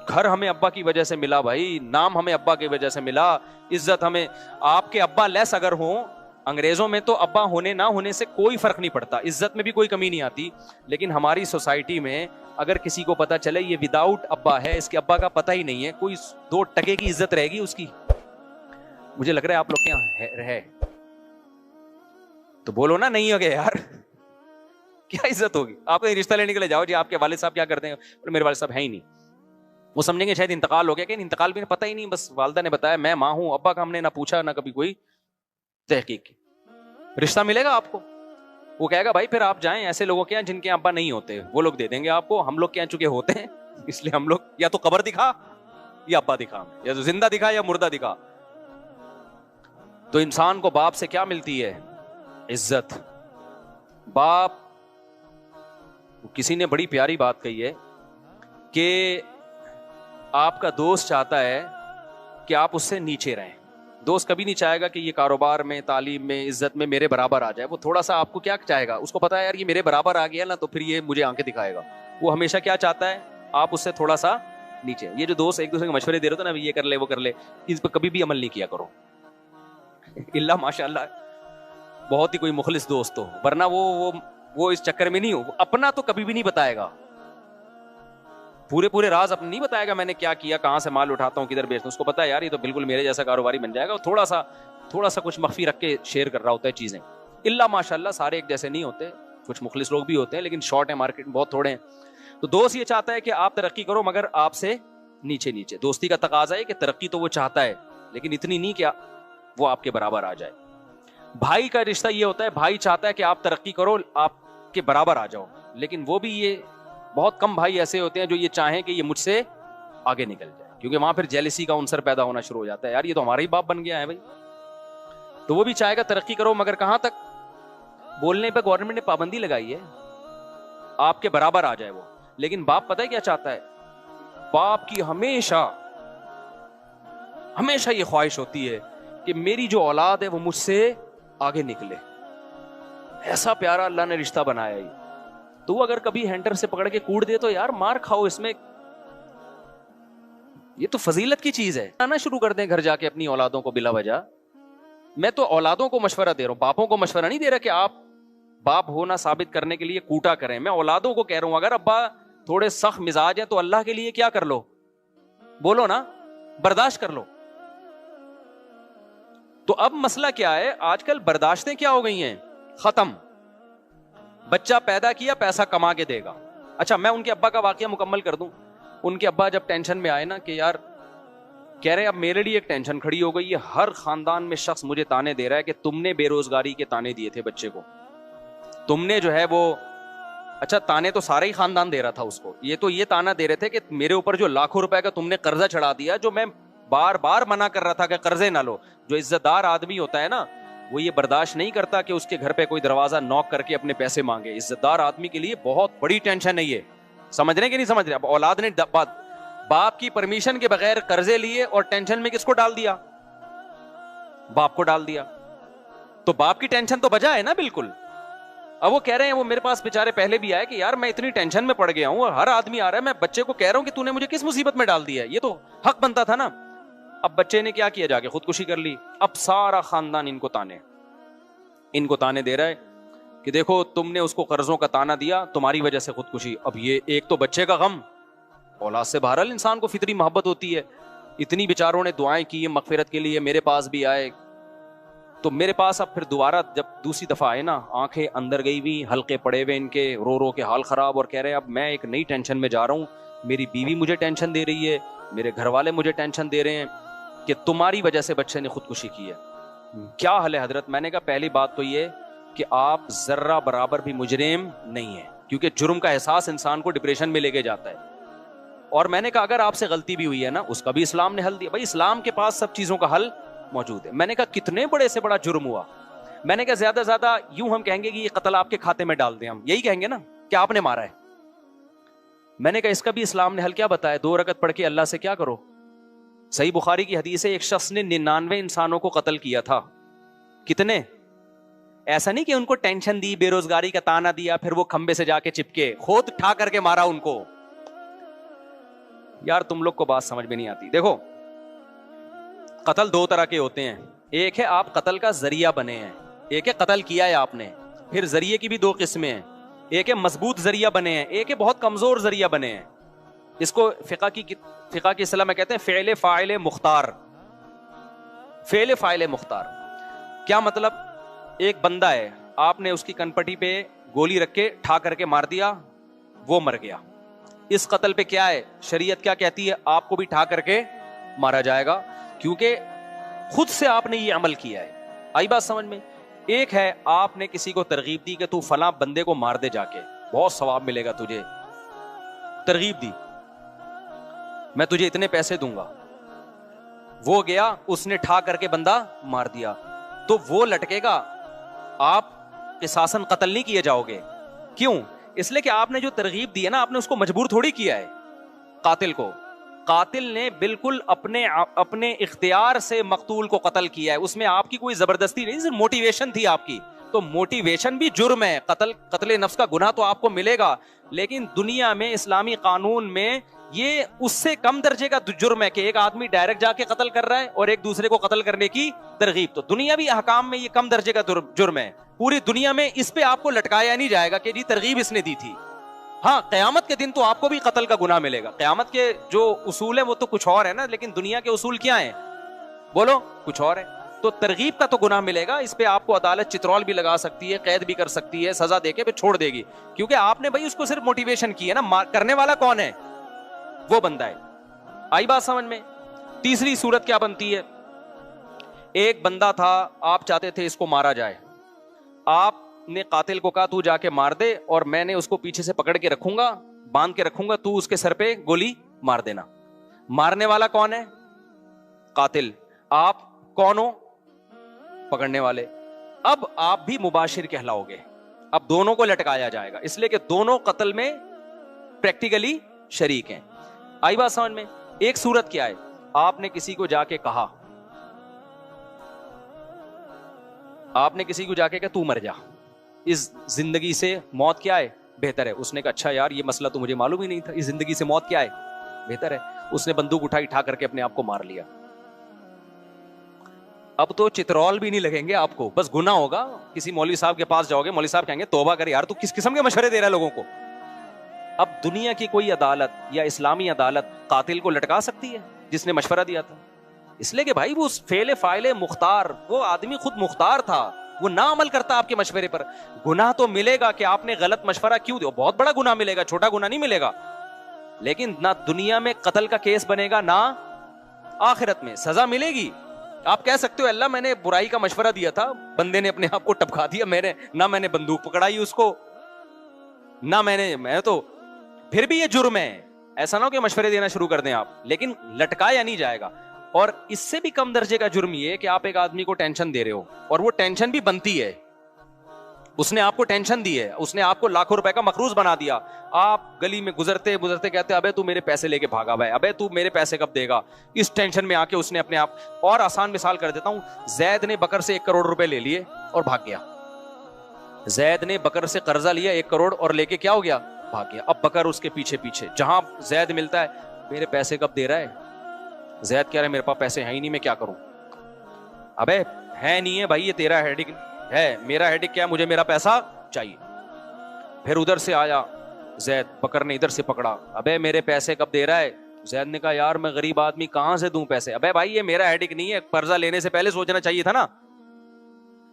گھر ہمیں ابا کی وجہ سے ملا بھائی, نام ہمیں ابا کی وجہ سے ملا, عزت ہمیں. آپ کے ابا لیس اگر ہوں, انگریزوں میں تو ابا ہونے نہ ہونے سے کوئی فرق نہیں پڑتا, عزت میں بھی کوئی کمی نہیں آتی. لیکن ہماری سوسائٹی میں اگر کسی کو پتا چلے یہ وداؤٹ ابا ہے, اس کے ابا کا پتہ ہی نہیں ہے, کوئی 2 ٹکے کی عزت رہے گی اس کی. مجھے لگ رہا ہے آپ لوگ کے یہاں رہے تو بولو نا, نہیں ہوگے یار, کیا عزت ہوگی. آپ کو رشتہ لینے کے لیے جاؤ جی آپ کے والد صاحب کیا کرتے ہیں, میرے والد صاحب ہے ہی نہیں. وہ سمجھیں گے شاید انتقال ہو گیا, کہ انتقال بھی پتہ ہی نہیں, بس والدہ نے بتایا میں ماں ہوں, ابا کا ہم نے نہ پوچھا نہ کبھی کوئی تحقیق کی. رشتہ ملے گا آپ کو, وہ کہے گا بھائی پھر آپ جائیں ایسے لوگوں کے یہاں جن کے ابا نہیں ہوتے, وہ لوگ دے دیں گے آپ کو. ہم لوگ کے یہاں چونکہ ہوتے ہیں اس لیے ہم لوگ یا تو قبر دکھا یا ابا دکھا, یا تو زندہ دکھا یا مردہ دکھا. تو انسان کو باپ سے کیا ملتی ہے, عزت. باپ, کسی نے بڑی پیاری بات کہی ہے کہ آپ کا دوست چاہتا ہے کہ آپ اس سے نیچے رہیں. دوست کبھی نہیں چاہے گا کہ یہ کاروبار میں, تعلیم میں, عزت میں میرے برابر آ جائے. وہ تھوڑا سا آپ کو کیا چاہے گا, اس کو پتا ہے یار یہ میرے برابر آ گیا نا تو پھر یہ مجھے آنکھیں دکھائے گا. وہ ہمیشہ کیا چاہتا ہے, آپ اس سے تھوڑا سا نیچے. یہ جو دوست ایک دوسرے کو مشورے دے رہے تھے نا, یہ کر لے وہ کر لے, اس پہ کبھی بھی عمل نہیں کیا کرو اللہ ماشاء اللہ بہت ہی کوئی مخلص دوست ہو, ورنہ وہ اس چکر میں نہیں ہو. اپنا تو کبھی بھی نہیں بتائے گا, پورے راز اپنے نہیں بتائے گا, میں نے کیا کیا, کہاں سے مال اٹھاتا ہوں, کدھر بیچتا ہوں. اس کو پتا ہے یار یہ تو بالکل میرے جیسا کاروباری بن جائے گا. تھوڑا سا کچھ مخفی رکھ کے شیئر کر رہا ہوتا ہے چیزیں. اللہ ماشاء اللہ سارے ایک جیسے نہیں ہوتے, کچھ مخلص لوگ بھی ہوتے ہیں لیکن شارٹ ہے مارکیٹ میں, بہت تھوڑے ہیں. تو دوست یہ چاہتا ہے کہ آپ ترقی کرو مگر آپ سے نیچے. دوستی کا تقاضا ہے کہ ترقی تو وہ چاہتا ہے لیکن اتنی نہیں کہ وہ آپ کے برابر آ جائے. بھائی کا رشتہ یہ ہوتا ہے, بھائی چاہتا ہے کہ آپ ترقی کرو, آپ کے برابر آ جاؤ, لیکن وہ بھی یہ بہت کم بھائی ایسے ہوتے ہیں جو یہ چاہیں کہ یہ مجھ سے آگے نکل جائے, کیونکہ وہاں پھر جیلسی کا عنصر پیدا ہونا شروع ہو جاتا ہے. یار یہ تو ہمارا ہی باپ بن گیا ہے بھائی. تو وہ بھی چاہے گا ترقی کرو مگر کہاں تک, بولنے پہ گورنمنٹ نے پابندی لگائی ہے آپ کے برابر آ جائے وہ. لیکن باپ پتہ ہے کیا چاہتا ہے, باپ کی ہمیشہ یہ خواہش ہوتی ہے کہ میری جو اولاد ہے وہ مجھ سے آگے نکلے. ایسا پیارا اللہ نے رشتہ بنایا ہی. تو اگر کبھی ہینڈر سے پکڑ کے کوڑ دے تو یار مار کھاؤ, اس میں یہ تو فضیلت کی چیز ہے. آنا شروع کر دیں گھر جا کے اپنی اولادوں کو بلا وجہ. میں تو اولادوں کو مشورہ دے رہا ہوں, باپوں کو مشورہ نہیں دے رہا کہ آپ باپ ہونا ثابت کرنے کے لیے کوٹا کریں. میں اولادوں کو کہہ رہا ہوں اگر ابا تھوڑے سخت مزاج ہیں تو اللہ کے لیے کیا کر لو, بولو نا, برداشت کر لو. تو اب مسئلہ کیا ہے, آج کل برداشتیں کیا ہو گئی ہیں, ختم. بچہ پیدا کیا پیسہ کما کے دے گا. اچھا میں ان کے ابا کا واقعہ مکمل کر دوں. ان کے ابا جب ٹینشن میں آئے نا کہ یار کہہ رہے اب میرے لیے ایک ٹینشن کھڑی ہو گئی ہے, ہر خاندان میں شخص مجھے تانے دے رہا ہے کہ تم نے بے روزگاری کے تانے دیے تھے بچے کو, تم نے جو ہے وہ, اچھا تانے تو سارا ہی خاندان دے رہا تھا اس کو, یہ تو یہ تانا دے رہے تھے کہ میرے اوپر جو لاکھوں روپے کا تم نے قرضہ چڑھا دیا, جو میں بار بار منع کر رہا تھا کہ قرضے نہ لو. جو عزت دار آدمی ہوتا ہے نا وہ یہ برداشت نہیں کرتا کہ اس کے گھر پہ کوئی دروازہ نوک کر کے اپنے پیسے مانگے. عزت دار آدمی کے لیے بہت بڑی ٹینشن ہے یہ. سمجھ رہے کہ نہیں سمجھ رہے؟ اب اولاد نے باپ کی پرمیشن کے بغیر قرضے لیے اور ٹینشن میں کس کو ڈال دیا, باپ کو ڈال دیا. تو باپ کی ٹینشن تو بجا ہے نا بالکل. اب وہ کہہ رہے ہیں, وہ میرے پاس بیچارے پہلے بھی آئے کہ یار میں اتنی ٹینشن میں پڑ گیا ہوں, ہر آدمی آ رہا ہے, میں بچے کو کہہ رہا ہوں کہ تو نے مجھے کس مصیبت میں ڈال دیا ہے, یہ تو حق بنتا تھا نا. اب بچے نے کیا کیا, جا کے خودکشی کر لی. اب سارا خاندان ان کو تانے دے رہا ہے کہ دیکھو تم نے اس کو قرضوں کا تانا دیا, تمہاری وجہ سے خودکشی. اب یہ ایک تو بچے کا غم, اولاد سے بہرحال انسان کو فطری محبت ہوتی ہے. اتنی بیچاروں نے دعائیں کی مغفرت کے لیے, میرے پاس بھی آئے. تو میرے پاس اب پھر دوبارہ جب دوسری دفعہ آئے نا, آنکھیں اندر گئی ہوئی, حلقے پڑے ہوئے ان کے, رو کے حال خراب, اور کہہ رہے ہیں اب میں ایک نئی ٹینشن میں جا رہا ہوں. میری بیوی مجھے ٹینشن دے رہی ہے, میرے گھر والے مجھے ٹینشن دے رہے ہیں کہ تمہاری وجہ سے بچے نے خودکشی کی ہے. کیا حل ہے حضرت؟ میں نے کہا پہلی بات تو یہ کہ آپ ذرہ برابر بھی مجرم نہیں ہیں, کیونکہ جرم کا احساس انسان کو ڈپریشن میں لے کے جاتا ہے. اور میں نے کہا اگر آپ سے غلطی بھی ہوئی ہے نا, اس کا بھی اسلام نے حل دیا. بھائی اسلام کے پاس سب چیزوں کا حل موجود ہے. میں نے کہا کتنے بڑے سے بڑا جرم ہوا, میں نے کہا زیادہ سے زیادہ یوں ہم کہیں گے کہ یہ قتل آپ کے کھاتے میں ڈال دیں، ہم یہی کہیں گے نا کہ آپ نے مارا ہے. میں نے کہا اس کا بھی اسلام نے حل کیا بتایا؟ 2 رکعت پڑھ کے اللہ سے کیا کرو. صحیح بخاری کی حدیث ہے، ایک شخص نے 99 انسانوں کو قتل کیا تھا. کتنے؟ ایسا نہیں کہ ان کو ٹینشن دی، بے روزگاری کا تانا دیا، پھر وہ کھمبے سے جا کے چپکے، خود ٹھا کر کے مارا ان کو. یار تم لوگ کو بات سمجھ میں نہیں آتی. دیکھو قتل 2 طرح کے ہوتے ہیں. ایک ہے آپ قتل کا ذریعہ بنے ہیں، ایک ہے قتل کیا ہے آپ نے. پھر ذریعے کی بھی 2 قسمیں ہیں، ایک ہے مضبوط ذریعہ بنے ہیں، ایک ہے بہت کمزور ذریعہ بنے ہیں. اس کو فقہ کی اصطلاح میں کہتے ہیں فعل فاعل مختار. فعل فاعل مختار کیا مطلب؟ ایک بندہ ہے، آپ نے اس کی کنپٹی پہ گولی رکھ کے ٹھا کر کے مار دیا، وہ مر گیا. اس قتل پہ کیا ہے؟ شریعت کیا کہتی ہے؟ آپ کو بھی ٹھا کر کے مارا جائے گا، کیونکہ خود سے آپ نے یہ عمل کیا ہے. آئی بات سمجھ میں؟ ایک ہے آپ نے کسی کو ترغیب دی کہ تو فلاں بندے کو مار دے، جا کے بہت ثواب ملے گا تجھے. ترغیب دی، میں تجھے اتنے پیسے دوں گا. وہ گیا، اس نے ٹھا کر کے بندہ مار دیا، تو وہ لٹکے گا، آپ قصاصاً قتل نہیں کیے جاؤ گے. کیوں؟ اس لیے کہ آپ نے جو ترغیب دی ہے نا، آپ نے اس کو مجبور تھوڑی کیا ہے. قاتل کو، قاتل نے بالکل اپنے اختیار سے مقتول کو قتل کیا ہے، اس میں آپ کی کوئی زبردستی نہیں، صرف موٹیویشن تھی آپ کی. تو موٹیویشن بھی جرم ہے. قتل نفس کا گناہ تو آپ کو ملے گا، لیکن دنیا میں اسلامی قانون میں یہ اس سے کم درجے کا جرم ہے کہ ایک آدمی ڈائریکٹ جا کے قتل کر رہا ہے اور ایک دوسرے کو قتل کرنے کی ترغیب. تو دنیاوی احکام میں یہ کم درجے کا جرم ہے. پوری دنیا میں اس پہ آپ کو لٹکایا نہیں جائے گا کہ جی ترغیب اس نے دی تھی. ہاں قیامت کے دن تو آپ کو بھی قتل کا گناہ ملے گا. قیامت کے جو اصول ہیں وہ تو کچھ اور ہے نا، لیکن دنیا کے اصول کیا ہیں؟ بولو کچھ اور ہے. تو ترغیب کا تو گناہ ملے گا، اس پہ آپ کو عدالت چترول بھی لگا سکتی ہے، قید بھی کر سکتی ہے، سزا دے کے پھر چھوڑ دے گی، کیونکہ آپ نے بھائی اس کو صرف موٹیویشن کی ہے نا. کرنے والا کون ہے؟ وہ بندہ ہے. آئی بات سمجھ میں؟ تیسری صورت کیا بنتی ہے؟ ایک بندہ تھا، آپ چاہتے تھے اس کو مارا جائے، آپ نے قاتل کو کہا تو جا کے مار دے اور میں نے اس کو پیچھے سے پکڑ کے رکھوں گا، باندھ کے رکھوں گا، تو اس کے سر پہ گولی مار دینا. مارنے والا کون ہے؟ قاتل. آپ کون ہو؟ پکڑنے والے. اب آپ بھی مباشر کہلاؤ گے. اب دونوں کو لٹکایا جائے گا، اس لیے کہ دونوں قتل میں پریکٹیکلی شریک ہیں. آئی بات سمجھ میں؟ ایک صورت کیا ہے؟ آپ نے کسی کو جا کے کہا، تو مر جا، اس زندگی سے موت کیا ہے بہتر ہے. اس نے کہا اچھا یار یہ مسئلہ تو مجھے معلوم ہی نہیں تھا، اس زندگی سے موت کیا ہے بہتر ہے. اس نے بندوق اٹھا کر کے اپنے آپ کو مار لیا. اب تو چترول بھی نہیں لگیں گے آپ کو، بس گناہ ہوگا. کسی مولوی صاحب کے پاس جاؤ گے، مولوی صاحب کہیں گے توبہ کر یار، تو کس قسم کے مشورے دے رہا ہے لوگوں کو. اب دنیا کی کوئی عدالت یا اسلامی عدالت قاتل کو لٹکا سکتی ہے جس نے مشورہ دیا تھا؟ اس لیے کہ بھائی وہ فعل فاعل مختار، وہ آدمی خود مختار تھا، وہ نہ عمل کرتا آپ کے مشورے پر. گناہ تو ملے گا کہ آپ نے غلط مشورہ کیوں دیا، بہت بڑا گناہ ملے گا، چھوٹا گناہ نہیں ملے گا. لیکن نہ دنیا میں قتل کا کیس بنے گا، نہ آخرت میں سزا ملے گی. آپ کہہ سکتے ہو اللہ میں نے برائی کا مشورہ دیا تھا، بندے نے اپنے آپ کو ٹپکا دیا، میں نے بندوق پکڑائی اس کو، نہ میں تو پھر بھی یہ جرم ہے. ایسا نہ ہو کہ مشورے دینا شروع کر دیں آپ، لیکن لٹکایا نہیں جائے گا. اور اس سے بھی کم درجے کا جرم یہ ہے کہ آپ ایک آدمی کو ٹینشن دے رہے ہو اور وہ ٹینشن بھی بنتی ہے، اس نے آپ کو ٹینشن دی ہے، اس نے آپ کو لاکھوں روپے کا مقروض بنا دیا. آپ گلی میں گزرتے کہتے ابے تو میرے پیسے لے کے بھاگا بھائی، ابے تو میرے پیسے کب دے گا. اس ٹینشن میں آ کے اس نے اپنے آپ، اور آسان مثال کر دیتا ہوں، زید نے بکر سے 1 کروڑ روپے لے لیے اور بھاگ گیا. زید نے بکر سے قرضہ لیا 1 کروڑ اور لے کے کیا ہو گیا؟ بھاگ گیا. اب بکر اس کے پیچھے جہاں زید ملتا ہے، میرے پیسے کب دے رہا ہے؟ زید کہہ رہے میرے پاس پیسے ہیں ہی نہیں، میں کیا کروں؟ ابے ہے نہیں ہے بھائی، یہ تیرا ہیڈک ہے، میرا ہیڈک کیا ہے؟ مجھے میرا پیسہ چاہیے. پھر ادھر سے آیا زید، بکر نے ادھر سے پکڑا، ابے میرے پیسے کب دے رہا ہے؟ زید نے کہا یار میں غریب آدمی کہاں سے دوں پیسے. ابے بھائی یہ میرا ہیڈک نہیں ہے، قرضہ لینے سے پہلے سوچنا چاہیے تھا نا.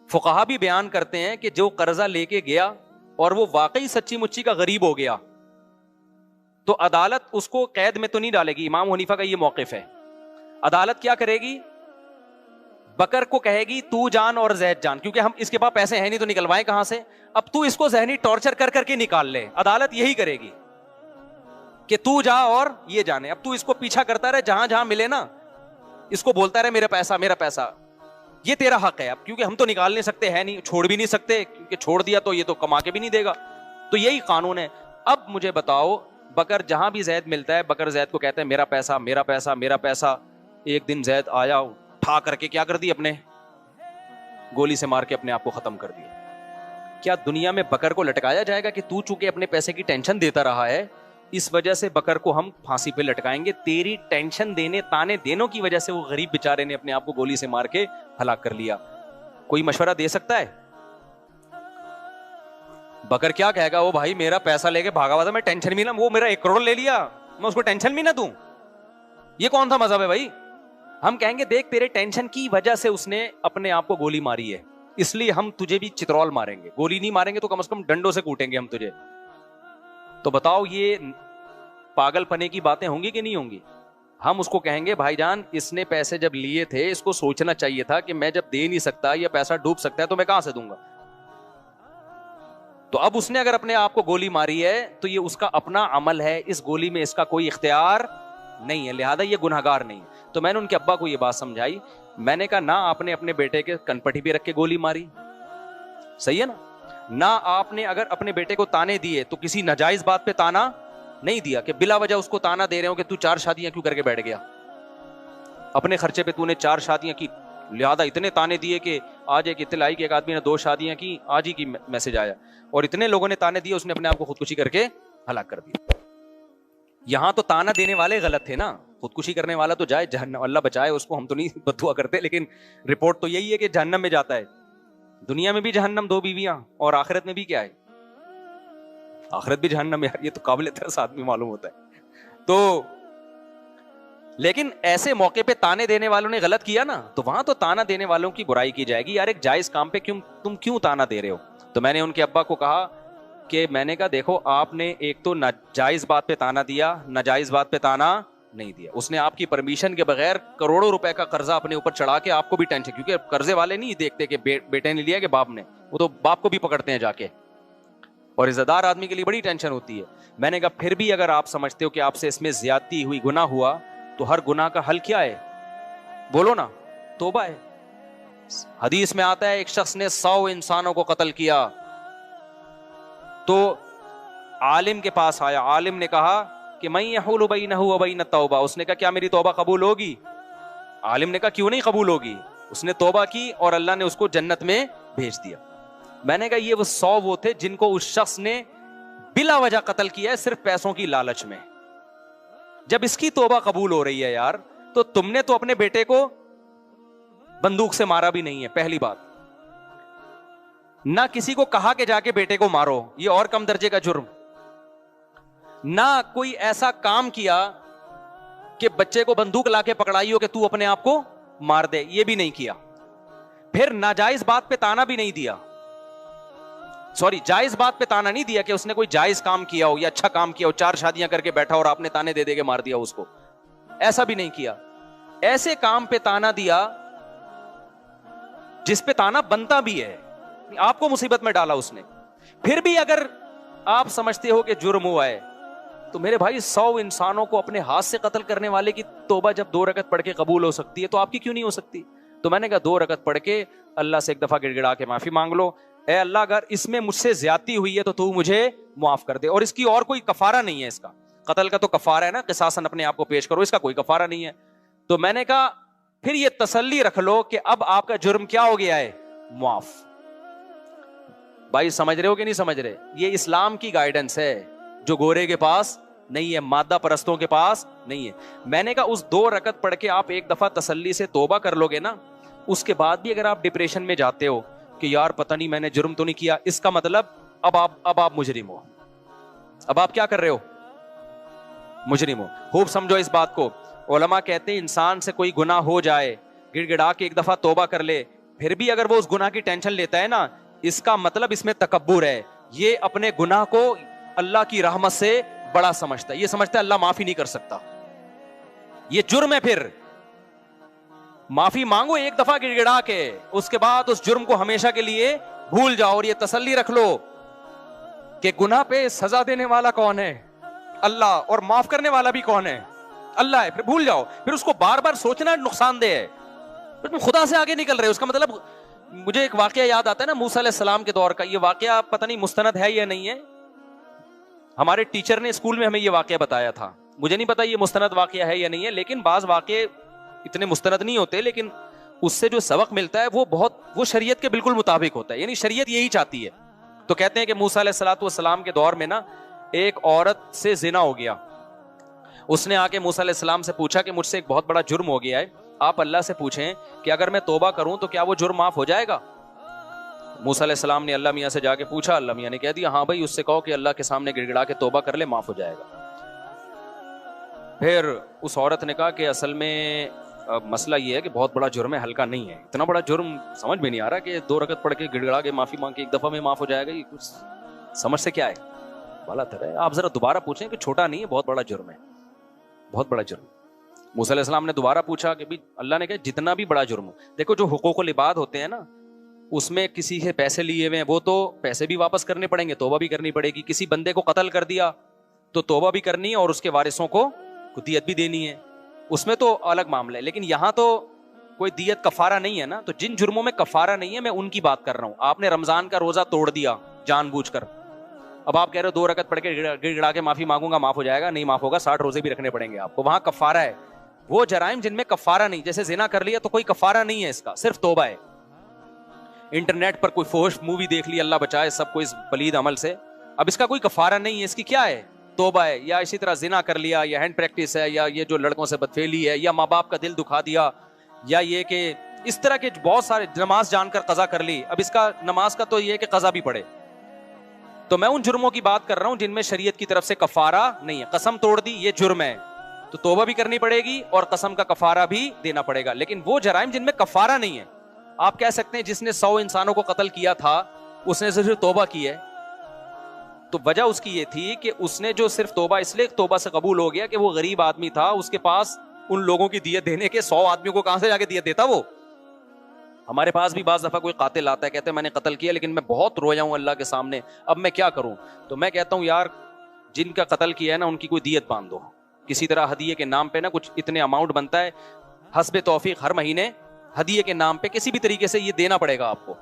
فقہا بھی بیان کرتے ہیں کہ جو قرضہ لے کے گیا اور وہ واقعی سچی مچی کا غریب ہو گیا تو عدالت اس کو قید میں تو نہیں ڈالے گی. امام حنیفہ کا یہ موقف ہے. عدالت کیا کرے گی؟ بکر کو کہے گی تو جان اور زید جان، کیونکہ ہم اس کے پاس پیسے ہیں نہیں تو نکلوائیں کہاں سے. اب تو اس کو ذہنی ٹارچر کر کر کے نکال لے. عدالت یہی کرے گی کہ تو جا اور یہ جانے. اب تو اس کو پیچھا کرتا رہے، جہاں جہاں ملے نا اس کو بولتا رہے میرا پیسہ میرا پیسہ. یہ تیرا حق ہے. اب کیونکہ ہم تو نکال نہیں سکتے, ہے نہیں, چھوڑ بھی نہیں سکتے, کیونکہ چھوڑ دیا تو یہ تو کما کے بھی نہیں دے گا. تو یہی قانون ہے. اب مجھے بتاؤ, بکر جہاں بھی زید ملتا ہے, بکر زید کو کہتا ہے میرا پیسہ میرا پیسہ میرا پیسہ. ایک دن زید آیا, اٹھا کر کے کیا کر دی, اپنے گولی سے مار کے اپنے آپ کو ختم کر دیا. کیا دنیا میں بکر کو لٹکایا جائے گا کہ تو چونکہ اپنے پیسے کی ٹینشن دیتا رہا ہے اس وجہ سے بکر کو ہم پھانسی پہ لٹکائیں گے؟ تیری ٹینشن دینے, تانے دینوں کی وجہ سے وہ غریب بیچارے نے اپنے آپ کو گولی سے مار کے ہلاک کر لیا. کوئی مشورہ دے سکتا ہے؟ بکر کیا کہے گا, وہ بھائی میرا پیسہ لے کے بھاگا ہوا تھا, میں ٹینشن بھی نہ, وہ میرا 1 کروڑ لے لیا, میں اس کو ٹینشن بھی نہ دوں. یہ کون سا مذہب ہے بھائی؟ ہم کہیں گے دیکھ تیرے ٹینشن کی وجہ سے اس نے اپنے آپ کو گولی ماری ہے, اس لیے ہم تجھے بھی چترول ماریں گے. گولی نہیں ماریں گے تو کم از کم ڈنڈوں سے کوٹیں گے ہم تجھے. تو بتاؤ یہ پاگل پنے کی باتیں ہوں گی کہ نہیں ہوں گی؟ ہم اس کو کہیں گے بھائی جان اس نے پیسے جب لیے تھے اس کو سوچنا چاہیے تھا کہ میں جب دے نہیں سکتا یا پیسہ ڈوب سکتا ہے تو میں کہاں سے دوں گا. تو اب اس نے اگر اپنے آپ کو گولی ماری ہے تو یہ اس کا اپنا عمل ہے, اس گولی میں اس کا کوئی اختیار نہیں ہے, لہذا یہ گنہگار نہیں. تو میں نے ان کے ابا کو یہ بات سمجھائی, میں نے کہا نہ آپ نے اپنے بیٹے کے کنپٹی پہ رکھ کے گولی ماری, صحیح ہے نا, نہ آپ نے اگر اپنے بیٹے کو تانے دیے تو کسی ناجائز بات پہ تانا نہیں دیا کہ بلا وجہ اس کو تانا دے رہے ہو کہ تو 4 شادیاں کیوں کر کے بیٹھ گیا, اپنے خرچے پہ تو نے 4 شادیاں کی, لہذا اتنے تانے دیے کہ آج ایک اطلاع آئی کہ ایک آدمی نے 2 شادیاں کی, آج ہی کی میسج آیا, اور اتنے لوگوں نے تانے دیے اس نے اپنے آپ کو خودکشی کر کے ہلاک کر دیا. یہاں تو تانا دینے والے غلط تھے نا, خودکشی کرنے والا تو جائے جہنم, اللہ بچائے اس کو, ہم تو نہیں بد دعا کرتے, لیکن رپورٹ تو یہی ہے کہ جہنم میں جاتا ہے. دنیا میں بھی جہنم 2 بیویاں, اور آخرت میں بھی کیا ہے, آخرت بھی جہنم. یار یہ تو قابل ترس آدمی معلوم ہوتا ہے. تو لیکن ایسے موقع پہ تانے دینے والوں نے غلط کیا نا, تو وہاں تو تانا دینے والوں کی برائی کی جائے گی. یار ایک جائز کام پہ تم کیوں تانا دے رہے ہو؟ تو میں نے ان کے ابا کو کہا کہ میں نے کہا دیکھو آپ نے ایک تو ناجائز بات پہ تانا دیا, ناجائز بات پہ تانا نہیں دیا. اس نے آپ کی پرمیشن کے بغیر کروڑوں روپے کا قرضہ اپنے اوپر چڑھا کے آپ کو بھی ٹینشن, کیونکہ قرضے والے نہیں دیکھتے کہ بیٹے نے لیا کہ باپ نے, وہ تو باپ کو بھی پکڑتے ہیں جا کے, اور عزت دار آدمی کے لیے بڑی ٹینشن ہوتی ہے. میں نے کہا پھر بھی اگر آپ سمجھتے ہو کہ آپ سے اس میں زیادتی ہوئی, گناہ ہوا, تو ہر گناہ کا حل کیا ہے؟ بولو نا, توبہ ہے. حدیث میں آتا ہے ایک شخص نے 100 انسانوں کو قتل کیا تو عالم کے پاس آیا, عالم نے کہا کہ من یحول بینہ و بین التوبہ, اس نے کہا کیا میری توبہ قبول ہوگی؟ عالم نے کہا کیوں نہیں قبول ہوگی. اس نے توبہ کی اور اللہ نے اس کو جنت میں بھیج دیا. میں نے کہا یہ وہ 100 وہ تھے جن کو اس شخص نے بلا وجہ قتل کیا ہے صرف پیسوں کی لالچ میں. جب اس کی توبہ قبول ہو رہی ہے یار, تو تم نے تو اپنے بیٹے کو بندوق سے مارا بھی نہیں ہے, پہلی بات. نہ کسی کو کہا کہ جا کے بیٹے کو مارو, یہ اور کم درجے کا جرم. نہ کوئی ایسا کام کیا کہ بچے کو بندوق لا کے پکڑائی ہو کہ تو اپنے آپ کو مار دے, یہ بھی نہیں کیا. پھر ناجائز بات پہ تانا بھی نہیں دیا, جائز بات پہ تانا نہیں دیا کہ اس نے کوئی جائز کام کیا ہو یا اچھا کام کیا ہو, 4 شادیاں کر کے بیٹھا اور آپ نے تانے دے دے کے مار دیا اس کو, ایسا بھی نہیں کیا. ایسے کام پہ تانا دیا جس پہ تانا بنتا بھی ہے, آپ کو مصیبت میں ڈالا اس نے. پھر بھی اگر آپ سمجھتے ہو کہ جرم ہوا ہے, تو میرے بھائی 100 انسانوں کو اپنے ہاتھ سے قتل کرنے والے کی توبہ جب 2 رکعت پڑھ کے قبول ہو سکتی ہے تو آپ کی کیوں نہیں ہو سکتی؟ تو میں نے کہا 2 رکعت پڑھ کے اللہ سے ایک دفعہ گڑ گڑا کے معافی مانگ لو, اے اللہ اگر اس میں مجھ سے زیادتی ہوئی ہے تو مجھے معاف کر دے, اور اس کی اور کوئی کفارہ نہیں ہے. اس کا قتل کا تو کفارہ ہے نا, قصاصاً اپنے آپ کو پیش کرو, اس کا کوئی کفارہ نہیں ہے. تو میں نے کہا پھر یہ تسلی رکھ لو کہ اب آپ کا جرم کیا ہو گیا ہے, معاف. بھائی سمجھ رہے ہو کہ نہیں سمجھ رہے؟ یہ اسلام کی گائیڈنس ہے جو گورے کے پاس نہیں ہے, مادہ پرستوں کے پاس نہیں ہے. میں نے کہا اس 2 رکعت پڑھ کے آپ ایک دفعہ تسلی سے توبہ کر لو گے نا, اس کے بعد بھی اگر آپ ڈپریشن میں جاتے ہو کہ یار پتہ نہیں میں نے جرم تو نہیں کیا, اس کا مطلب اب آپ مجرم ہو. اب آپ کیا کر رہے ہو؟ مجرم ہو. خوب سمجھو اس بات کو. علماء کہتے ہیں انسان سے کوئی گناہ ہو جائے, گڑ گڑا کے ایک دفعہ توبہ کر لے, پھر بھی اگر وہ اس گناہ کی ٹینشن لیتا ہے نا, اس کا مطلب اس میں تکبر ہے. یہ اپنے گناہ کو اللہ کی رحمت سے بڑا سمجھتا ہے, یہ سمجھتا ہے اللہ معافی نہیں کر سکتا, یہ جرم ہے. پھر معافی مانگو ایک دفعہ گڑ گڑا کے, اس کے بعد اس جرم کو ہمیشہ کے لیے بھول جاؤ, اور یہ تسلی رکھ لو کہ گناہ پہ سزا دینے والا کون ہے؟ اللہ. اور معاف کرنے والا بھی کون ہے؟ اللہ ہے. پھر بھول جاؤ. پھر اس کو بار بار سوچنا نقصان دہ ہے. تم خدا سے آگے نکل رہے ہو. اس کا مطلب مجھے ایک واقعہ یاد آتا ہے نا موسیٰ علیہ السلام کے دور کا. یہ واقعہ پتہ نہیں مستند ہے یا نہیں ہے. ہمارے ٹیچر نے اسکول میں ہمیں یہ واقعہ بتایا تھا. مجھے نہیں پتا یہ مستند واقعہ ہے یا نہیں ہے, لیکن بعض واقعے اتنے مستند نہیں ہوتے, لیکن اس سے جو سبق ملتا ہے وہ شریعت کے بالکل مطابق ہوتا ہے. یعنی شریعت یہی چاہتی ہے. تو کہتے ہیں کہ موسیٰ علیہ السلام کے دور میں نا ایک عورت سے زنا ہو گیا. اس نے آ کے موسیٰ علیہ السلام سے پوچھا کہ مجھ سے ایک بہت بڑا جرم ہو گیا ہے, آپ اللہ سے پوچھیں کہ اگر میں توبہ کروں تو کیا وہ جرم معاف ہو جائے گا. موسیٰ علیہ السلام نے اللہ میاں سے جا کے پوچھا. اللہ میاں نے کہہ دیا ہاں بھائی, اس سے کہو کہ اللہ کے سامنے گڑ گڑا کے توبہ کر لے, معاف ہو جائے گا. پھر اس عورت نے کہا کہ اصل میں مسئلہ یہ ہے کہ بہت بڑا جرم ہے, ہلکا نہیں ہے. اتنا بڑا جرم سمجھ میں نہیں آ رہا کہ 2 رکعت پڑھ کے گڑ گڑا کے معافی مانگ کے 1 دفعہ میں معاف ہو جائے گا. یہ کچھ سمجھ سے کیا ہے, بالا تر ہے. آپ ذرا دوبارہ پوچھیں کہ چھوٹا نہیں ہے, بہت بڑا جرم ہے, بہت بڑا جرم. موسیٰ علیہ السلام نے دوبارہ پوچھا کہ اللہ نے کہا جتنا بھی بڑا جرم ہو. دیکھو جو حقوق العباد ہوتے ہیں نا, اس میں کسی سے پیسے لیے ہوئے ہیں وہ تو پیسے بھی واپس کرنے پڑیں گے, توبہ بھی کرنی پڑے گی. کسی بندے کو قتل کر دیا تو توبہ بھی کرنی ہے اور اس کے وارثوں کو دیت بھی دینی ہے, اس میں تو الگ معاملہ ہے. لیکن یہاں تو کوئی دیت کفارہ نہیں ہے نا. تو جن جرموں میں کفارہ نہیں ہے میں ان کی بات کر رہا ہوں. آپ نے رمضان کا روزہ توڑ دیا جان بوجھ کر, اب آپ کہہ رہے ہو 2 رکعت پڑھ کے گڑ گڑا کے معافی مانگوں گا, معاف ہو جائے گا. نہیں معاف ہوگا, 60 روزے بھی رکھنے پڑیں گے آپ کو. وہاں کفارہ ہے. وہ جرائم جن میں کفارہ نہیں, جیسے زنا کر لیا تو کوئی کفارہ نہیں ہے اس کا, صرف توبہ ہے. انٹرنیٹ پر کوئی فحش مووی دیکھ لی, اللہ بچائے سب کو اس پلید عمل سے, اب اس کا کوئی کفارہ نہیں ہے. اس کی کیا ہے, توبہ ہے. یا اسی طرح زنا کر لیا, یا ہینڈ پریکٹس ہے, یا یہ جو لڑکوں سے بدفعلی ہے, یا ماں باپ کا دل دکھا دیا, یا یہ کہ اس طرح کے بہت سارے, نماز جان کر قضا کر لی. اب اس کا نماز کا تو یہ ہے کہ قضا بھی پڑے. تو میں ان جرموں کی بات کر رہا ہوں جن میں شریعت کی طرف سے کفارہ نہیں ہے. قسم توڑ دی یہ جرم ہے تو توبہ بھی کرنی پڑے گی اور قسم کا کفارہ بھی دینا پڑے گا. لیکن وہ جرائم جن میں کفارہ نہیں ہے, آپ کہہ سکتے ہیں جس نے 100 انسانوں کو قتل کیا تھا اس نے صرف توبہ کی ہے, تو وجہ اس کی یہ تھی کہ اس نے جو صرف توبہ اس لیے توبہ سے قبول ہو گیا کہ وہ غریب آدمی تھا, اس کے پاس ان لوگوں کی دیت دینے کے 100 آدمیوں کو کہاں سے جا کے دیت دیتا وہ. ہمارے پاس بھی بعض دفعہ کوئی قاتل آتا ہے, کہتے ہیں میں نے قتل کیا لیکن میں بہت رویا ہوں اللہ کے سامنے, اب میں کیا کروں. تو میں کہتا ہوں یار جن کا قتل کیا ہے نا ان کی کوئی دیت باندھ دو کسی طرح, ہدیے کے نام پہ نا کچھ اتنے اماؤنٹ بنتا ہے حسب توفیق, ہر مہینے ہدیے کے نام پہ کسی بھی طریقے سے یہ دینا پڑے گا آپ کو.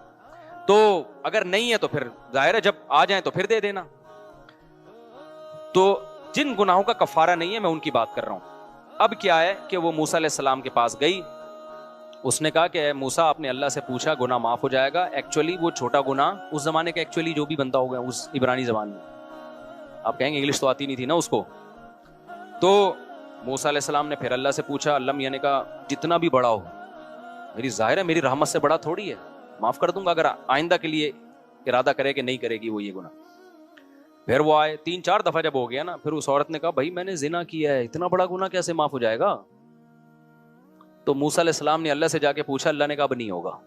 تو اگر نہیں ہے تو پھر ظاہر ہے جب آ جائیں تو پھر دے دینا. تو جن گناہوں کا کفارہ نہیں ہے میں ان کی بات کر رہا ہوں. اب کیا ہے کہ وہ موسیٰ علیہ السلام کے پاس گئی, اس نے کہا کہ موسیٰ آپ نے اللہ سے پوچھا گناہ معاف ہو جائے گا. ایکچولی وہ چھوٹا گناہ اس زمانے کا ایکچولی جو بھی بندہ ہو گیا اس عبرانی زبان میں, آپ کہیں گے انگلش تو آتی نہیں تھی نا اس کو. تو موسیٰ علیہ السلام نے پھر اللہ سے پوچھا. اللہ میاں نے کہا جتنا بھی بڑا ہو, میری ظاہر ہے میری رحمت سے بڑا تھوڑی ہے, معاف کر دوں گا اگر آئندہ کے لیے ارادہ کرے کہ نہیں کرے گی وہ یہ گناہ. پھر وہ آئے 3-4 دفعہ جب ہو گیا نا, پھر اس عورت نے کہا بھائی میں نے زنا کیا ہے, اتنا بڑا گناہ کیسے معاف ہو جائے گا. تو موسیٰ علیہ السلام نے اللہ سے جا کے پوچھا, اللہ نے کہا اب نہیں ہوگا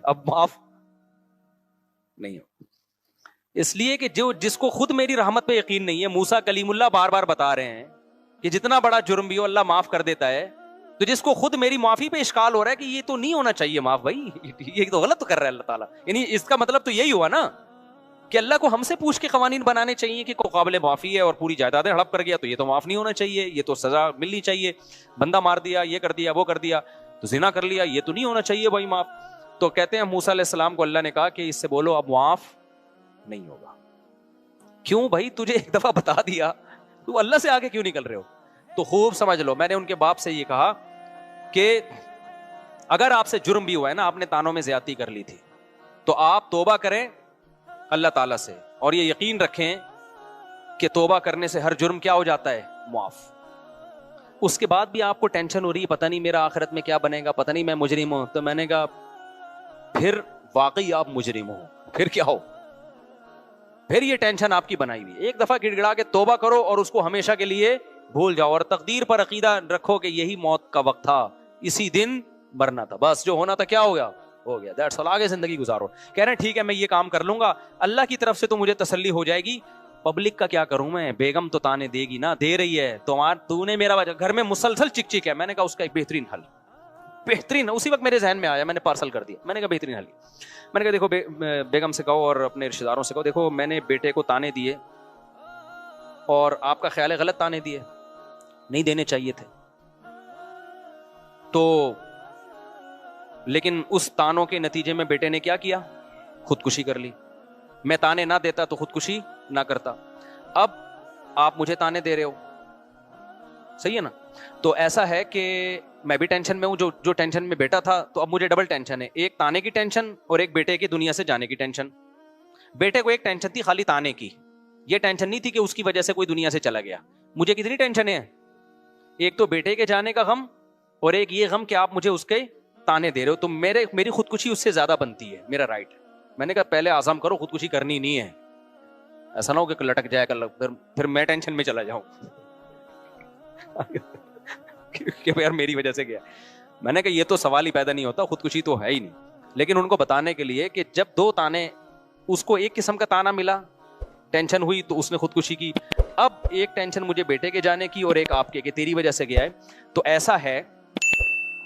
اب معاف نہیں ہوگا. اس لیے کہ جو جس کو خود میری رحمت پہ یقین نہیں ہے, موسیٰ کلیم اللہ بار بار بتا رہے ہیں کہ جتنا بڑا جرم بھی ہو اللہ معاف کر دیتا ہے, تو جس کو خود میری معافی پہ اشکال ہو رہا ہے کہ یہ تو نہیں ہونا چاہیے معاف, بھائی یہ تو غلط کر رہا ہے اللہ تعالیٰ. یعنی اس کا مطلب تو یہی ہوا نا کہ اللہ کو ہم سے پوچھ کے قوانین بنانے چاہیے کہ کوئی قابل معافی ہے اور پوری جائیدادیں ہڑپ کر گیا تو یہ تو معاف نہیں ہونا چاہیے, یہ تو سزا ملنی چاہیے. بندہ مار دیا, یہ کر دیا, وہ کر دیا, تو زنا کر لیا, یہ تو نہیں ہونا چاہیے بھائی معاف. تو کہتے ہیں موسیٰ علیہ السلام کو اللہ نے کہا کہ اس سے بولو اب معاف نہیں ہوگا. کیوں بھائی, تجھے ایک دفعہ بتا دیا, تو اللہ سے آگے کیوں نکل رہے ہو. تو خوب سمجھ لو, میں نے ان کے باپ سے یہ کہا کہ اگر آپ سے جرم بھی ہوا ہے نا, آپ نے تانوں میں زیادتی کر لی تھی, تو آپ توبہ کریں اللہ تعالیٰ سے, اور یہ یقین رکھیں کہ توبہ کرنے سے ہر جرم کیا ہو جاتا ہے, معاف. اس کے بعد بھی آپ کو ٹینشن ہو رہی ہے, پتہ نہیں میرا آخرت میں کیا بنے گا, پتہ نہیں میں مجرم ہوں. تو میں نے کہا پھر واقعی آپ مجرم ہو, پھر کیا ہو, پھر یہ ٹینشن آپ کی بنائی ہوئی. ایک دفعہ گڑ گڑا کے توبہ کرو اور اس کو ہمیشہ کے لیے بھول جاؤ, اور تقدیر پر عقیدہ رکھو کہ یہی موت کا وقت تھا, اسی دن مرنا تھا, بس جو ہونا تھا کیا ہو گیا, ہو گیا. دیٹس آل, آگے زندگی گزارو. کہہ رہے ہیں ٹھیک ہے میں یہ کام کر لوں گا, اللہ کی طرف سے تو مجھے تسلی ہو جائے گی, پبلک کا کیا کروں میں, بیگم تو تانے دے گی نا, دے رہی ہے, تو نے میرا گھر میں مسلسل چک چک ہے. میں نے کہا اس کا ایک بہترین حل, بہترین, اسی وقت میرے ذہن میں آیا, میں نے پارسل کر دیا. میں نے کہا بہترین حل, میں نے کہا دیکھو بیگم سے کہو اور اپنے رشتہ داروں سے کہو, دیکھو میں نے بیٹے کو تانے دیے اور آپ کا خیال ہے غلط تانے دیے, نہیں دینے چاہیے تھے, تو لیکن اس تانوں کے نتیجے میں بیٹے نے کیا کیا؟ خودکشی کر لی. میں تانے نہ دیتا تو خودکشی نہ کرتا. اب آپ مجھے تانے دے رہے ہو, صحیح ہے نا؟ تو ایسا ہے کہ میں بھی ٹینشن میں ہوں, جو ٹینشن میں بیٹا تھا, تو اب مجھے ڈبل ٹینشن ہے, ایک تانے کی ٹینشن اور ایک بیٹے کی دنیا سے جانے کی ٹینشن. بیٹے کو ایک ٹینشن تھی خالی تانے کی, یہ ٹینشن نہیں تھی کہ اس کی وجہ سے کوئی دنیا سے چلا گیا. مجھے کتنی ٹینشن ہے, ایک تو بیٹے کے جانے کا غم اور ایک یہ غم کہ آپ مجھے اس کے تانے دے رہے ہو, تو میری خودکشی اس سے زیادہ بنتی ہے, میرا رائٹ ہے. میں نے کہا پہلے عزم کرو, خودکشی کرنی نہیں ہے, ایسا نہ ہو کہ لٹک جائے کل پھر میں ٹینشن میں چلا جاؤں کہ یار میری وجہ سے گیا. میں نے کہا یہ تو سوال ہی پیدا نہیں ہوتا, خودکشی تو ہے ہی نہیں. لیکن ان کو بتانے کے لیے کہ جب دو تانے, اس کو ایک قسم کا تانا ملا, ٹینشن ہوئی تو اس نے خودکشی کی. اب ایک ٹینشن مجھے بیٹے کے جانے کی اور ایک آپ کے کہ تیری وجہ سے گیا ہے. تو ایسا ہے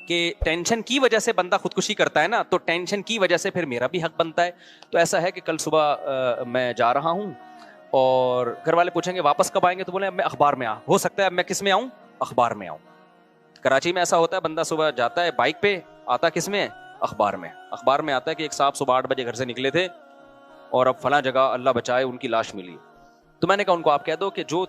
کہ ٹینشن کی وجہ سے بندہ خودکشی کرتا ہے نا, تو ٹینشن کی وجہ سے پھر میرا بھی حق بنتا ہے. تو ایسا ہے کہ کل صبح میں جا رہا ہوں اور گھر والے پوچھیں گے واپس کب آئیں گے, تو بولے اب میں اخبار میں ہو سکتا ہے اب میں کس میں آؤں, اخبار میں آؤں. کراچی میں ایسا ہوتا ہے, بندہ صبح جاتا ہے بائک پہ, آتا کس میں, اخبار میں. اخبار میں آتا ہے کہ ایک صاحب صبح 8 بجے گھر سے نکلے تھے اور اب فلاں جگہ اللہ بچائے ان کی لاش ملی. تو میں نے کہا ان کو آپ کہہ دو کہ جو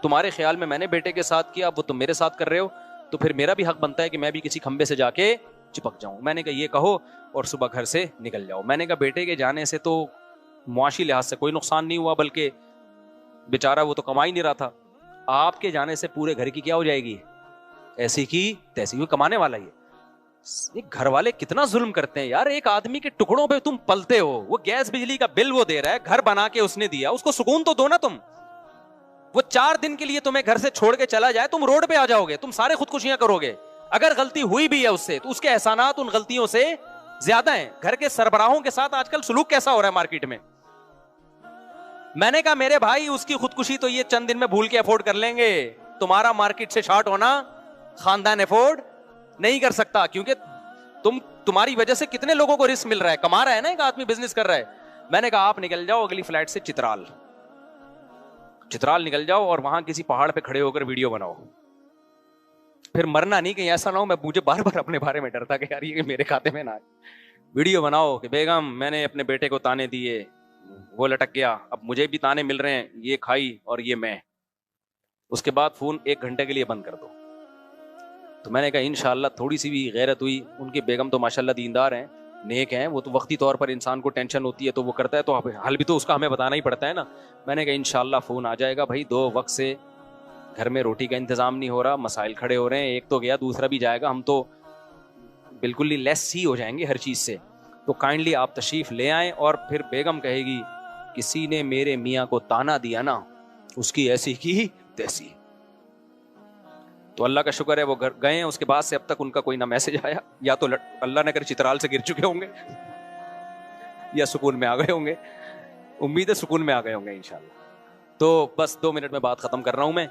تمہارے خیال میں نے بیٹے کے ساتھ کیا وہ تم میرے ساتھ کر رہے ہو, تو پھر میرا بھی حق بنتا ہے کہ میں بھی کسی کھمبے سے جا کے چپک جاؤں. میں نے کہا یہ کہو اور صبح گھر سے نکل جاؤ. میں نے کہا بیٹے کے جانے سے تو معاشی لحاظ سے کوئی نقصان نہیں ہوا, بلکہ بیچارہ وہ تو کما ہی نہیں رہا تھا. آپ کے جانے سے پورے گھر کی کیا ہو جائے گی, ایسی کی تیسی, وہ کمانے والا ہی ہے. گھر والے کتنا ظلم کرتے ہیں یار, ایک آدمی کے ٹکڑوں پہ تم پلتے ہو, وہ گیس بجلی کا بل وہ دے رہا ہے, گھر بنا کے اس نے دیا, اس کو سکون تو دو نا تم. وہ 4 دن کے لیے تمہیں گھر سے چھوڑ کے چلا جائے, تم روڈ پہ آ جاؤ گے, تم سارے خودکشیاں کرو گے. اگر غلطی ہوئی بھی ہے اس سے تو اس کے احسانات ان غلطیوں سے زیادہ ہیں. گھر کے سربراہوں کے ساتھ آج کل سلوک کیسا ہو رہا ہے مارکیٹ میں. میں نے کہا میرے بھائی اس کی خودکشی تو یہ چند دن میں بھول کے افورڈ کر لیں گے, تمہارا مارکیٹ سے شارٹ ہونا خاندان افورڈ نہیں کر سکتا, کیونکہ تمہاری وجہ سے کتنے لوگوں کو رسک مل رہا ہے, کما رہا ہے نا ایک آدمی, بزنس کر رہا ہے. میں نے کہا آپ نکل جاؤ اگلی فلائٹ سے چترال نکل جاؤ اور وہاں کسی پہاڑ پہ کھڑے ہو کر ویڈیو بناؤ. پھر مرنا نہیں, کہیں ایسا نہ ہو, مجھے بار بار اپنے بارے میں ڈرتا کہ یار یہ میرے کھاتے میں نہ آئے. ویڈیو بناؤ کہ بیگم میں نے اپنے بیٹے کو تانے دیے, وہ لٹک گیا, اب مجھے بھی تانے مل رہے ہیں, یہ کھائی اور یہ میں. اس کے بعد فون 1 گھنٹے کے لیے بند کر دو. تو میں نے کہا انشاءاللہ تھوڑی سی بھی غیرت ہوئی. ان کی بیگم تو ماشاءاللہ دیندار ہیں, نیک ہیں, وہ تو وقتی طور پر انسان کو ٹینشن ہوتی ہے تو وہ کرتا ہے, تو حل بھی تو اس کا ہمیں بتانا ہی پڑتا ہے نا. میں نے کہا انشاءاللہ فون آ جائے گا بھائی, 2 وقت سے گھر میں روٹی کا انتظام نہیں ہو رہا, مسائل کھڑے ہو رہے ہیں, ایک تو گیا دوسرا بھی جائے گا, ہم تو بالکل ہی لیس ہی ہو جائیں گے ہر چیز سے. تو کائنڈلی آپ تشریف لے آئیں. اور پھر بیگم کہے گی کسی نے میرے میاں کو تانا دیا نا, اس کی ایسی کی تیسی. تو اللہ کا شکر ہے وہ گئے ہیں, اس کے بعد سے اب تک ان کا کوئی نہ میسج آیا, یا تو اللہ نے کر چترال سے گر چکے ہوں گے یا سکون میں آ گئے ہوں گے. امید ہے سکون میں آ گئے ہوں گے انشاءاللہ. تو بس 2 منٹ میں بات ختم کر رہا ہوں میں.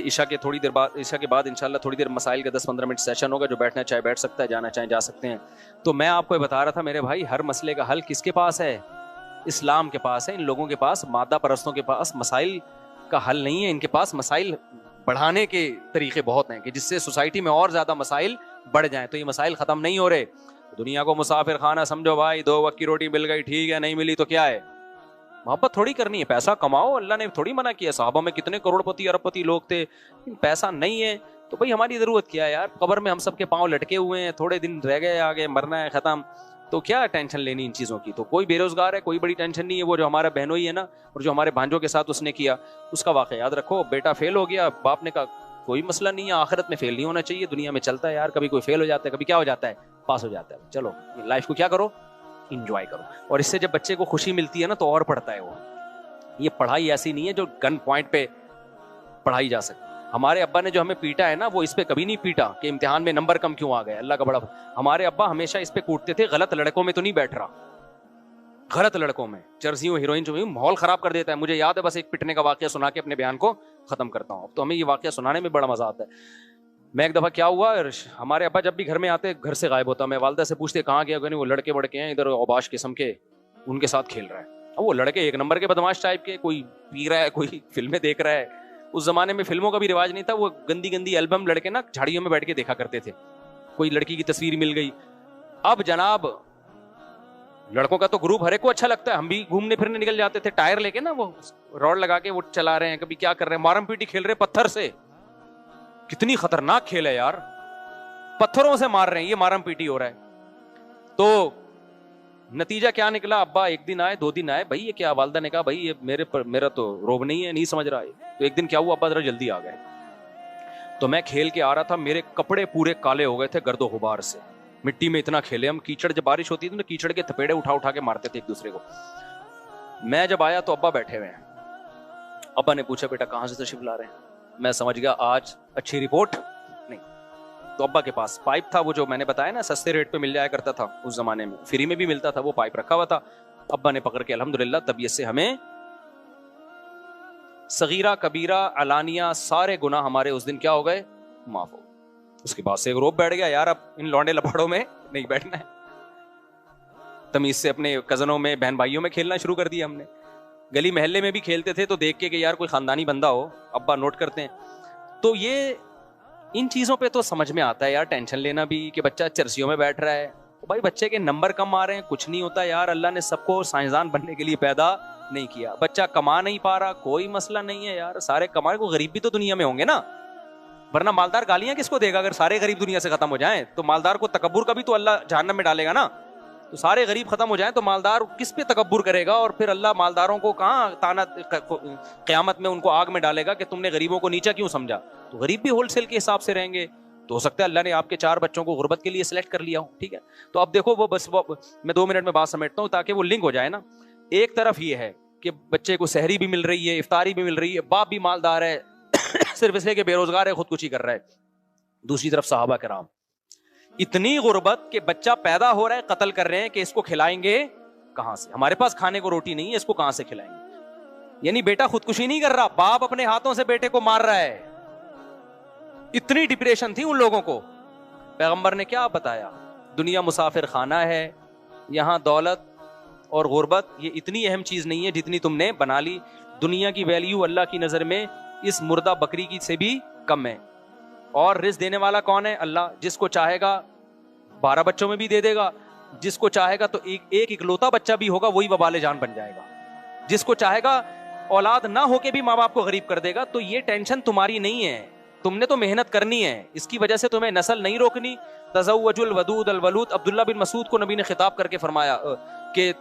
عشاء کے بعد انشاءاللہ تھوڑی دیر مسائل کا 10-15 منٹ سیشن ہوگا, جو بیٹھنا چاہے بیٹھ سکتا ہے, جانا چاہے جا سکتے ہیں. تو میں آپ کو بتا رہا تھا میرے بھائی, ہر مسئلے کا حل کس کے پاس ہے, اسلام کے پاس ہے. ان لوگوں کے پاس, مادہ پرستوں کے پاس مسائل کا حل نہیں ہے, ان کے پاس مسائل بڑھانے کے طریقے بہت ہیں کہ جس سے سوسائٹی میں اور زیادہ مسائل بڑھ جائیں. تو یہ مسائل ختم نہیں ہو رہے. دنیا کو مسافر خانہ سمجھو بھائی, 2 وقت کی روٹی مل گئی ٹھیک ہے, نہیں ملی تو کیا ہے, محبت تھوڑی کرنی ہے, پیسہ کماؤ, اللہ نے تھوڑی منع کیا. صحابہ میں کتنے کروڑ پتی ارب پتی لوگ تھے, پیسہ نہیں ہے تو بھائی ہماری ضرورت کیا ہے یار, قبر میں ہم سب کے پاؤں لٹکے ہوئے ہیں, تھوڑے دن رہ گئے, آگے مرنا ہے, ختم. تو کیا ٹینشن لینی ان چیزوں کی. تو کوئی بے روزگار ہے, کوئی بڑی ٹینشن نہیں ہے. وہ جو ہمارا بہنوئی ہے نا, اور جو ہمارے بھانجوں کے ساتھ اس نے کیا, اس کا واقعہ یاد رکھو. بیٹا فیل ہو گیا, باپ نے کہا کوئی مسئلہ نہیں ہے, آخرت میں فیل نہیں ہونا چاہیے, دنیا میں چلتا ہے یار, کبھی کوئی فیل ہو جاتا ہے, کبھی کیا ہو جاتا ہے, پاس ہو جاتا ہے. چلو لائف کو کیا کرو, انجوائے کرو. اور اس سے جب بچے کو خوشی ملتی ہے نا تو اور پڑھتا ہے وہ. یہ پڑھائی ایسی نہیں ہے جو گن پوائنٹ پہ پڑھائی جا سکتی. ہمارے ابا نے جو ہمیں پیٹا ہے نا, وہ اس پہ کبھی نہیں پیٹا کہ امتحان میں نمبر کم کیوں آ گئے, اللہ کا بڑا. ہمارے ابا ہمیشہ اس پہ کوٹتے تھے, غلط لڑکوں میں تو نہیں بیٹھ رہا, غلط لڑکوں میں, چرسیوں ہیروئن جو ماحول خراب کر دیتا ہے. مجھے یاد ہے, بس ایک پٹنے کا واقعہ سنا کے اپنے بیان کو ختم کرتا ہوں. اب تو ہمیں یہ واقعہ سنانے میں بڑا مزہ آتا ہے. میں ایک دفعہ کیا ہوا, ہمارے ابا جب بھی گھر میں آتے گھر سے غائب ہوتا. میں والدہ سے پوچھتے کہاں گیا, وہ لڑکے وڑکے ہیں ادھر اوباش قسم کے, ان کے ساتھ کھیل رہا ہے. وہ لڑکے 1 نمبر کے بدماش ٹائپ کے, کوئی پی رہا ہے, کوئی فلمیں دیکھ رہا ہے. اس زمانے میں فلموں کا بھی رواج نہیں تھا, وہ گندی گندی البم لڑکے نا جھاڑیوں میں بیٹھ کے دیکھا کرتے تھے. کوئی لڑکی کی تصویر مل گئی, اب جناب لڑکوں کا تو گروپ ہر ایک کو اچھا لگتا ہے, ہم بھی گھومنے پھرنے نکل جاتے تھے, ٹائر لے کے نا, وہ راڈ لگا کے وہ چلا رہے ہیں, کبھی کیا کر رہے ہیں, مارم پیٹی کھیل رہے پتھر سے. کتنی خطرناک کھیل ہے یار, پتھروں سے مار رہے ہیں, یہ مارم پیٹی ہو رہا ہے. تو نتیجہ کیا نکلا, ابا ایک دن آئے, 2 دن آئے, بھائی یہ کیا, والدہ نے کہا بھائی یہ میرا تو روب نہیں ہے, نہیں سمجھ رہا ہے. تو ایک دن کیا ہوا, ابا ذرا جلدی آ گئے. تو میں کھیل کے آ رہا تھا, میرے کپڑے پورے کالے ہو گئے تھے گرد و غبار سے, مٹی میں اتنا کھیلے ہم, کیچڑ جب بارش ہوتی تھی نا, کیچڑ کے تھپیڑے اٹھا کے مارتے تھے ایک دوسرے کو. میں جب آیا تو ابا بیٹھے ہوئے ہیں. ابا نے پوچھا بیٹا کہاں سے تشریف لا رہے ہیں؟ میں سمجھ گیا آج اچھی رپورٹ نہیں. تو ابا کے پاس پائپ تھا, وہ جو میں نے بتایا نا سستے ریٹ پہ مل جایا کرتا تھا اس زمانے میں, فری میں بھی ملتا تھا, وہ پائپ رکھا ہوا تھا. ابا نے پکڑ کے الحمدللہ طبیعت سے ہمیں صغیرہ کبیرہ علانیہ سارے گناہ ہمارے اس دن کیا ہو گئے, معاف ہو. اس کے بعد سے ایک روب بیٹھ گیا, یار اب ان لونڈے لپاڑوں میں نہیں بیٹھنا ہے. تمیز سے اپنے کزنوں میں, بہن بھائیوں میں کھیلنا شروع کر دیا ہم نے. گلی محلے میں بھی کھیلتے تھے تو دیکھ کے کہ یار کوئی خاندانی بندہ ہو, ابا نوٹ کرتے ہیں. تو یہ ان چیزوں پہ تو سمجھ میں آتا ہے یار, ٹینشن لینا بھی کہ بچہ چرسیوں میں بیٹھ رہا ہے. بھائی بچے کے نمبر کم آ رہے ہیں, کچھ نہیں ہوتا یار, اللہ نے سب کو سائنسدان بننے کے لیے پیدا نہیں کیا. بچہ کما نہیں پا رہا, کوئی مسئلہ نہیں ہے یار, سارے کمائے, کو غریب بھی تو دنیا میں ہوں گے نا, ورنہ مالدار گالیاں کس کو دے گا؟ اگر سارے غریب دنیا سے ختم ہو جائیں تو مالدار کو تکبر کا بھی تو اللہ جہنم میں ڈالے گا نا. تو سارے غریب ختم ہو جائیں تو مالدار کس پہ تکبر کرے گا؟ اور پھر اللہ مالداروں کو کہاں تانا قیامت میں ان کو آگ میں ڈالے گا کہ تم نے غریبوں کو نیچا کیوں سمجھا. تو غریب بھی ہول سیل کے حساب سے رہیں گے. تو ہو سکتا ہے اللہ نے آپ کے 4 بچوں کو غربت کے لیے سلیکٹ کر لیا ہو, ٹھیک ہے. تو اب دیکھو وہ بس میں 2 منٹ میں بات سمیٹتا ہوں تاکہ وہ لنک ہو جائے نا. ایک طرف یہ ہے کہ بچے کو سحری بھی مل رہی ہے, افطاری بھی مل رہی ہے, باپ بھی مالدار ہے, صرف اس لیے کہ بے روزگار ہے خودکشی کر رہا ہے. دوسری طرف صحابہ کرام اتنی غربت کہ بچہ پیدا ہو رہا ہے, قتل کر رہے ہیں کہ اس کو کھلائیں گے کہاں سے, ہمارے پاس کھانے کو روٹی نہیں ہے, اس کو کہاں سے کھلائیں گے. یعنی بیٹا خودکشی نہیں کر رہا, باپ اپنے ہاتھوں سے بیٹے کو مار رہا ہے. اتنی ڈپریشن تھی ان لوگوں کو. پیغمبر نے کیا بتایا, دنیا مسافر خانہ ہے, یہاں دولت اور غربت یہ اتنی اہم چیز نہیں ہے جتنی تم نے بنا لی. دنیا کی ویلیو اللہ کی نظر میں اس مردہ بکری کی سے بھی کم ہے. اور رزق دینے والا کون ہے؟ اللہ. جس کو چاہے گا 12 بچوں میں بھی دے دے گا, جس کو چاہے گا تو ایک اکلوتا بچہ بھی ہوگا وہی وبال جان بن جائے گا, جس کو چاہے گا اولاد نہ ہو کے بھی ماں باپ کو غریب کر دے گا. تو یہ ٹینشن تمہاری نہیں ہے, تم نے تو محنت کرنی ہے, اس کی وجہ سے تمہیں نسل نہیں روکنی. تزوج الودود الولود. عبداللہ بن مسعود کو نبی نے خطاب کر کے فرمایا کہ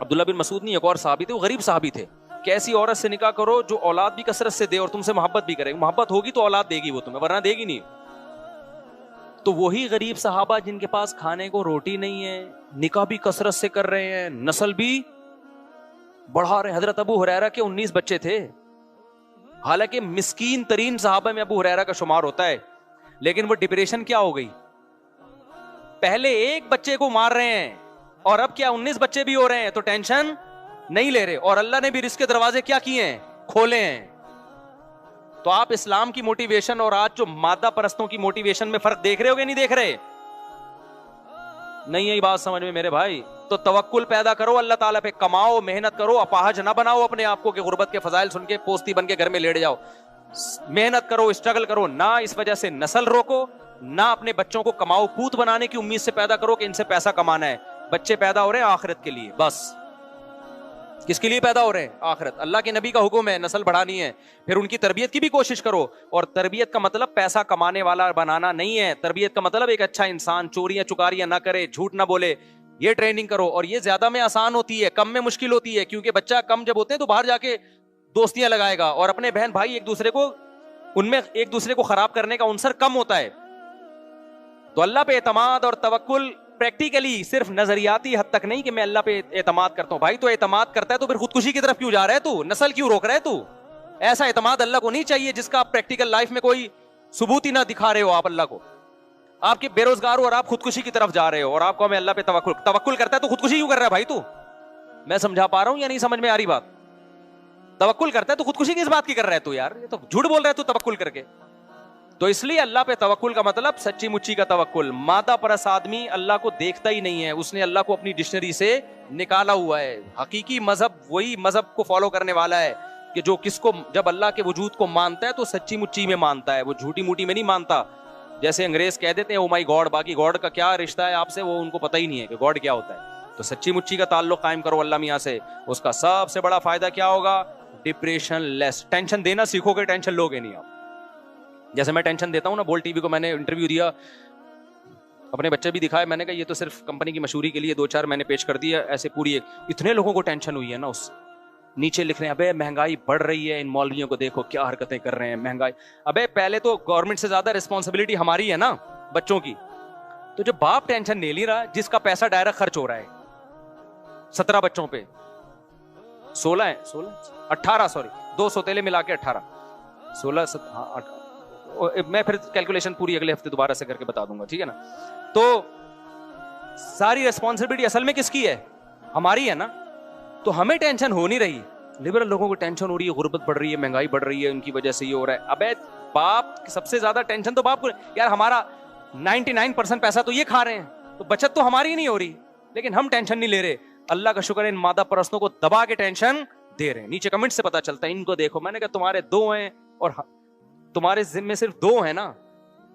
عبداللہ بن مسعود نہیں, ایک اور صحابی تھے, وہ غریب صحابی تھے, کہ ایسی عورت سے نکاح کرو جو اولاد بھی کثرت سے دے اور تم سے محبت بھی کرے. محبت ہوگی تو اولاد دے گی وہ تمہیں, ورنہ دے گی نہیں. تو وہی غریب صحابہ جن کے پاس کھانے کو روٹی نہیں ہے, نکاح بھی کثرت سے کر رہے ہیں, نسل بھی بڑھا رہے ہیں. حضرت ابو ہریرہ کے 19 بچے تھے, حالانکہ مسکین ترین صحابہ میں ابو ہریرہ کا شمار ہوتا ہے, لیکن وہ ڈپریشن کیا ہو گئی, پہلے ایک بچے کو مار رہے ہیں اور اب کیا 19 بچے بھی ہو رہے ہیں, تو ٹینشن نہیں لے رہے. اور اللہ نے بھی رزق کے دروازے کیا کیے ہیں, کھولے ہیں. تو آپ اسلام کی موٹیویشن اور آج جو مادہ پرستوں کی موٹیویشن میں فرق دیکھ رہے ہو کہ نہیں دیکھ رہے؟ نہیں یہی بات سمجھ میں میرے بھائی. تو توکل پیدا کرو اللہ تعالیٰ پہ, کماؤ, محنت کرو, اپاہج نہ بناؤ اپنے آپ کو کہ غربت کے فضائل سن کے پوستی بن کے گھر میں لیٹ جاؤ. محنت کرو, اسٹرگل کرو, نہ اس وجہ سے نسل روکو, نہ اپنے بچوں کو کماؤ پوت بنانے کی امید سے پیدا کرو کہ ان سے پیسہ کمانا ہے. بچے پیدا ہو رہے ہیں آخرت کے لیے, بس. کس کے لیے پیدا ہو رہے ہیں؟ آخرت. اللہ کے نبی کا حکم ہے نسل بڑھانی ہے, پھر ان کی تربیت کی بھی کوشش کرو. اور تربیت کا مطلب پیسہ کمانے والا بنانا نہیں ہے, تربیت کا مطلب ایک اچھا انسان, چوریاں چکاریاں نہ کرے, جھوٹ نہ بولے, یہ ٹریننگ کرو. اور یہ زیادہ میں آسان ہوتی ہے, کم میں مشکل ہوتی ہے, کیونکہ بچہ کم جب ہوتے ہیں تو باہر جا کے دوستیاں لگائے گا, اور اپنے بہن بھائی ایک دوسرے کو, ان میں ایک دوسرے کو خراب کرنے کا عنصر کم ہوتا ہے. تو اللہ پہ اعتماد اور توکل پریکٹیکلی, صرف نظریاتی حد تک نہیں کہ میں اللہ پہ اعتماد کرتا ہوں. بھائی تو اعتماد کرتا ہے تو پھر خودکشی کی طرف کیوں جا رہا ہے تو, نسل کیوں روک رہا ہے تو؟ ایسا اعتماد اللہ کو نہیں چاہیے جس کا آپ پریکٹیکل لائف میں کوئی ثبوت ہی نہ دکھا رہے ہو آپ اللہ کو. آپ کے بے روزگار ہو اور آپ خودکشی کی طرف جا رہے ہو, اور آپ کو میں اللہ پہ توکل کرتا ہے تو خودکشی کیوں کر رہا ہے بھائی تو؟ میں سمجھا پا رہا ہوں یا نہیں سمجھ میں آ رہی بات؟ توکل کرتا ہے تو خودکشی کس بات کی کر رہا ہے تو یار, یہ تو جھوٹ بول رہا ہے تو توکل کر کے. تو اس لیے اللہ پہ توکل کا مطلب سچی مچی کا توکل. مادہ پرست آدمی اللہ کو دیکھتا ہی نہیں ہے, اس نے اللہ کو اپنی ڈکشنری سے نکالا ہوا ہے. حقیقی مذہب وہی مذہب کو فالو کرنے والا ہے کہ جو کس کو جب اللہ کے وجود کو مانتا ہے تو سچی مچی میں مانتا ہے, وہ جھوٹی موٹی میں نہیں مانتا. جیسے انگریز کہہ دیتے ہیں او مائی گاڈ, باقی گاڈ کا کیا رشتہ ہے آپ سے وہ ان کو پتہ ہی نہیں ہے کہ گاڈ کیا ہوتا ہے. تو سچی مچی کا تعلق قائم کرو اللہ میاں سے, اس کا سب سے بڑا فائدہ کیا ہوگا؟ ڈپریشن لیس. ٹینشن دینا سیکھو گے, ٹینشن لوگے نہیں آپ. جیسے میں ٹینشن دیتا ہوں نا, بول ٹی وی کو میں نے انٹرویو دیا, اپنے بچے بھی دکھائے, میں نے کہا یہ تو صرف کمپنی کی مشہوری کے لیے 2-4 میں نے پیش کر دیا, ایسے پوری اتنے لوگوں کو ٹینشن ہوئی ہے نا. اس نیچے لکھ رہے ہیں ابے مہنگائی بڑھ رہی ہے, ان مولویوں کو دیکھو کیا حرکتیں کر رہے ہیں, مہنگائی. ابے پہلے تو گورنمنٹ سے زیادہ رسپانسبلٹی ہماری ہے نا بچوں کی. تو جو باپ ٹینشن نہیں لے رہا, جس کا پیسہ ڈائریکٹ خرچ ہو رہا ہے 17 بچوں پہ, 18 سوری 2 سوتیلے ملا کے 18 16 میں پھر کیلکولیشن پوری اگلے ہفتے دوبارہ سے کر کے بتا دوں گا, ٹھیک ہے نا. تو ساری ریسپانسبلٹی اصل میں کس کی ہے؟ ہماری ہے نا. تو ہمیں ٹینشن ہو نہیں رہی, لبرل لوگوں کو ٹینشن ہو رہی ہے, غربت بڑھ رہی ہے, مہنگائی بڑھ رہی ہے, ان کی وجہ سے یہ ہو رہا ہے. ابے باپ سب سے زیادہ ٹینشن تو باپ کو یار, ہمارا 99% پیسہ تو یہ کھا رہے ہیں, تو بچت تو ہماری ہی نہیں ہو رہی, لیکن ہم ٹینشن نہیں لے رہے. اللہ کا شکر ہے ان مادہ پرستوں کو دبا کے ٹینشن دے رہے ہیں. نیچے کمنٹ سے پتا چلتا ہے ان کو دیکھو. میں نے کہا تمہارے 2 ہیں اور تمہارے ذمے صرف 2 ہیں نا,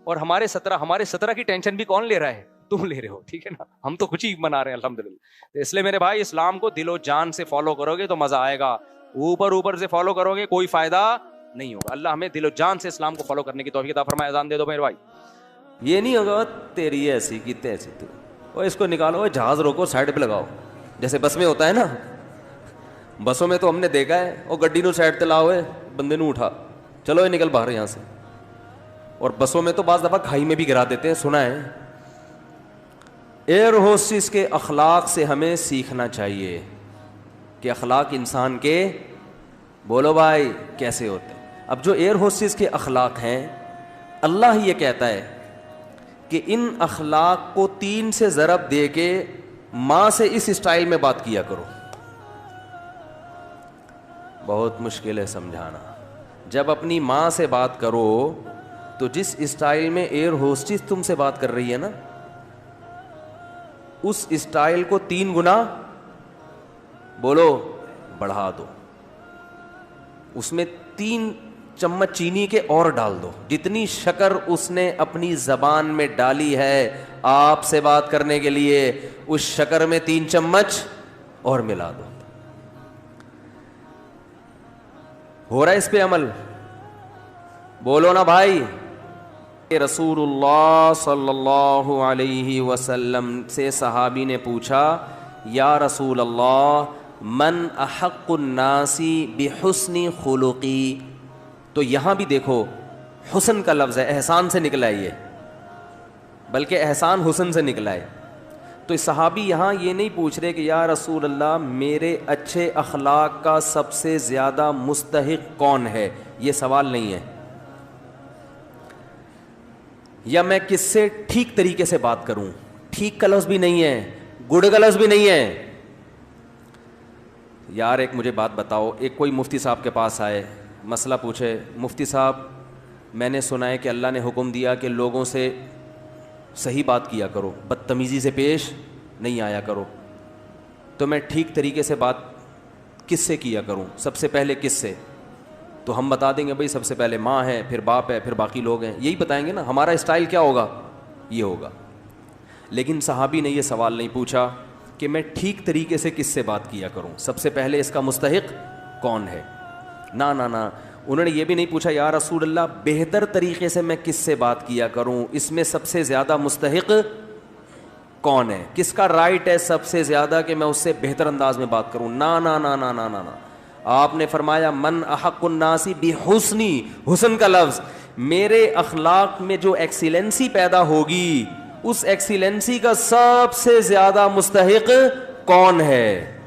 اور ہمارے 17 کی ٹینشن بھی کون لے رہا ہے؟ تم لے رہے ہو, ٹھیک ہے نا. ہم تو کچھ ہی منا رہے ہیں الحمدللہ. اس لیے میرے بھائی اسلام کو دل و جان سے فالو کرو گے تو مزہ آئے گا, اوپر سے فالو کرو گے کوئی فائدہ نہیں ہوگا. اللہ ہمیں دل و جان سے اسلام کو فالو کرنے کی توفیق عطا فرمائے. اذان دے دو میرے بھائی. یہ نہیں ہوگا تیری ایسی کی تیسی, تو اس کو نکالو, جہاز روکو, سائڈ پہ لگاؤ, جیسے بس میں ہوتا ہے نا. بسوں میں تو ہم نے دیکھا ہے, وہ گڈی نو سائڈ تے لاؤ, بندے نو اٹھا, چلو یہ نکل باہر یہاں سے. اور بسوں میں تو بعض دفعہ کھائی میں بھی گرا دیتے ہیں, سنا ہے. ایئر ہوسٹس کے اخلاق سے ہمیں سیکھنا چاہیے کہ اخلاق انسان کے, بولو بھائی, کیسے ہوتے ہیں. اب جو ایئر ہوسٹس کے اخلاق ہیں, اللہ ہی یہ کہتا ہے کہ ان اخلاق کو 3 سے ضرب دے کے ماں سے اس اسٹائل میں بات کیا کرو. بہت مشکل ہے سمجھانا. جب اپنی ماں سے بات کرو تو جس اسٹائل میں ایئر ہوسٹس تم سے بات کر رہی ہے نا, اس اسٹائل کو 3 گنا بولو بڑھا دو. اس میں 3 چمچ چینی کے اور ڈال دو. جتنی شکر اس نے اپنی زبان میں ڈالی ہے آپ سے بات کرنے کے لیے, اس شکر میں 3 چمچ اور ملا دو. ہو رہا ہے اس پہ عمل؟ بولو نا بھائی. رسول اللہ صلی اللہ علیہ وسلم سے صحابی نے پوچھا, یا رسول اللہ من احق الناس بحسن خلقی. تو یہاں بھی دیکھو حسن کا لفظ ہے, احسان سے نکلا ہے یہ, بلکہ احسان حسن سے نکلا ہے. تو صحابی یہاں یہ نہیں پوچھ رہے کہ یا رسول اللہ میرے اچھے اخلاق کا سب سے زیادہ مستحق کون ہے, یہ سوال نہیں ہے. یا میں کس سے ٹھیک طریقے سے بات کروں, ٹھیک کا لفظ بھی نہیں ہے, گڈ کا لفظ بھی نہیں ہے. یار ایک مجھے بات بتاؤ, ایک کوئی مفتی صاحب کے پاس آئے, مسئلہ پوچھے, مفتی صاحب میں نے سنا ہے کہ اللہ نے حکم دیا کہ لوگوں سے صحیح بات کیا کرو, بدتمیزی سے پیش نہیں آیا کرو, تو میں ٹھیک طریقے سے بات کس سے کیا کروں, سب سے پہلے کس سے؟ تو ہم بتا دیں گے بھائی سب سے پہلے ماں ہے, پھر باپ ہے, پھر باقی لوگ ہیں, یہی بتائیں گے نا. ہمارا اسٹائل کیا ہوگا؟ یہ ہوگا. لیکن صحابی نے یہ سوال نہیں پوچھا کہ میں ٹھیک طریقے سے کس سے بات کیا کروں, سب سے پہلے اس کا مستحق کون ہے. نا نا نا, انہوں نے یہ بھی نہیں پوچھا یا رسول اللہ بہتر طریقے سے میں کس سے بات کیا کروں, اس میں سب سے زیادہ مستحق کون ہے, کس کا رائٹ ہے سب سے زیادہ کہ میں اس سے بہتر انداز میں بات کروں. نا نا نا نا نا نا, آپ نے فرمایا من احق الناس بحسنی, حسن کا لفظ, میرے اخلاق میں جو ایکسیلنسی پیدا ہوگی اس ایکسیلنسی کا سب سے زیادہ مستحق کون ہے.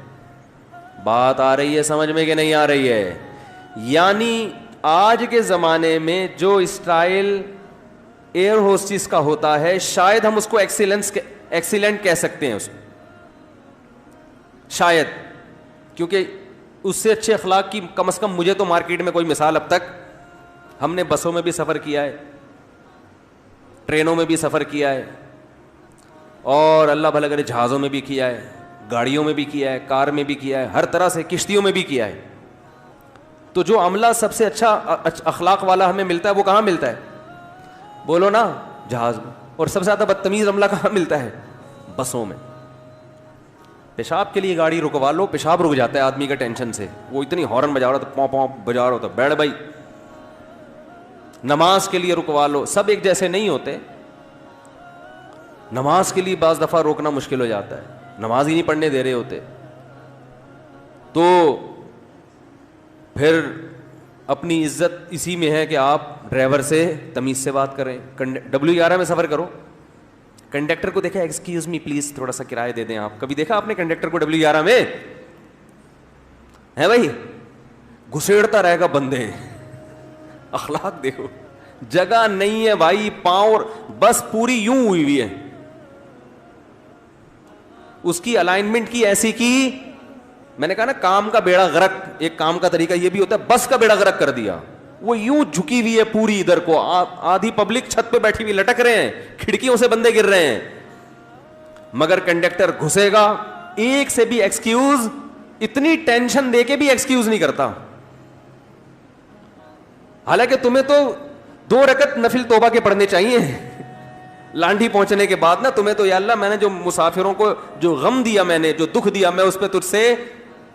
بات آ رہی ہے سمجھ میں کہ نہیں آ رہی ہے؟ یعنی آج کے زمانے میں جو اسٹائل ایئر ہوسٹس کا ہوتا ہے شاید ہم اس کو ایکسیلنٹ کہہ سکتے ہیں اس کو, شاید, کیونکہ اس سے اچھے اخلاق کی کم از کم مجھے تو مارکیٹ میں کوئی مثال اب تک, ہم نے بسوں میں بھی سفر کیا ہے, ٹرینوں میں بھی سفر کیا ہے, اور اللہ بھلا کرے جہازوں میں بھی کیا ہے, گاڑیوں میں بھی کیا ہے, کار میں بھی کیا ہے, ہر طرح سے کشتیوں میں بھی کیا ہے. تو جو عملہ سب سے اچھا اخلاق والا ہمیں ملتا ہے وہ کہاں ملتا ہے؟ بولو نا, جہاز میں. اور سب سے زیادہ بدتمیز عملہ کہاں ملتا ہے؟ بسوں میں. پیشاب کے لیے گاڑی رکوا لو, پیشاب رک جاتا ہے آدمی کا ٹینشن سے, وہ اتنی ہارن بجا رہا تھا, پاں پاں بجا رہا تھا, بیٹھ بھائی. نماز کے لیے رکوا لو, سب ایک جیسے نہیں ہوتے. نماز کے لیے بعض دفعہ روکنا مشکل ہو جاتا ہے, نماز ہی نہیں پڑھنے دے رہے ہوتے. تو پھر اپنی عزت اسی میں ہے کہ آپ ڈرائیور سے تمیز سے بات کریں. W11 میں سفر کرو, کنڈکٹر کو دیکھا, ایکسکیوز می پلیز تھوڑا سا کرایہ دے دیں آپ. کبھی دیکھا آپ نے کنڈکٹر کو W11 میں؟ ہے بھائی, گھسیڑتا رہے گا بندے. اخلاق دیکھو, جگہ نہیں ہے بھائی, پاؤں بس پوری یوں ہوئی ہوئی ہے. اس کی الائنمنٹ کی ایسی کی, میں نے کہا نا کام کا بیڑا غرق, ایک کام کا طریقہ یہ بھی ہوتا ہے, بس کا بیڑا غرق کر دیا. وہ یوں جھکی ہوئی ہے پوری ادھر کو, آدھی پبلک چھت پہ بیٹھی ہوئی لٹک رہے ہیں, کھڑکیوں سے بندے گر رہے ہیں, مگر کنڈکٹر گھسے گا, ایک سے بھی ایکسکیوز, اتنی ٹینشن دے کے بھی ایکسکیوز نہیں کرتا. حالانکہ تمہیں تو 2 رکعت نفل توبہ کے پڑھنے چاہیے لانڈھی پہنچنے کے بعد نا. تمہیں تو یا اللہ میں نے جو مسافروں کو جو غم دیا, میں نے جو دکھ دیا, میں اس پہ تجھ سے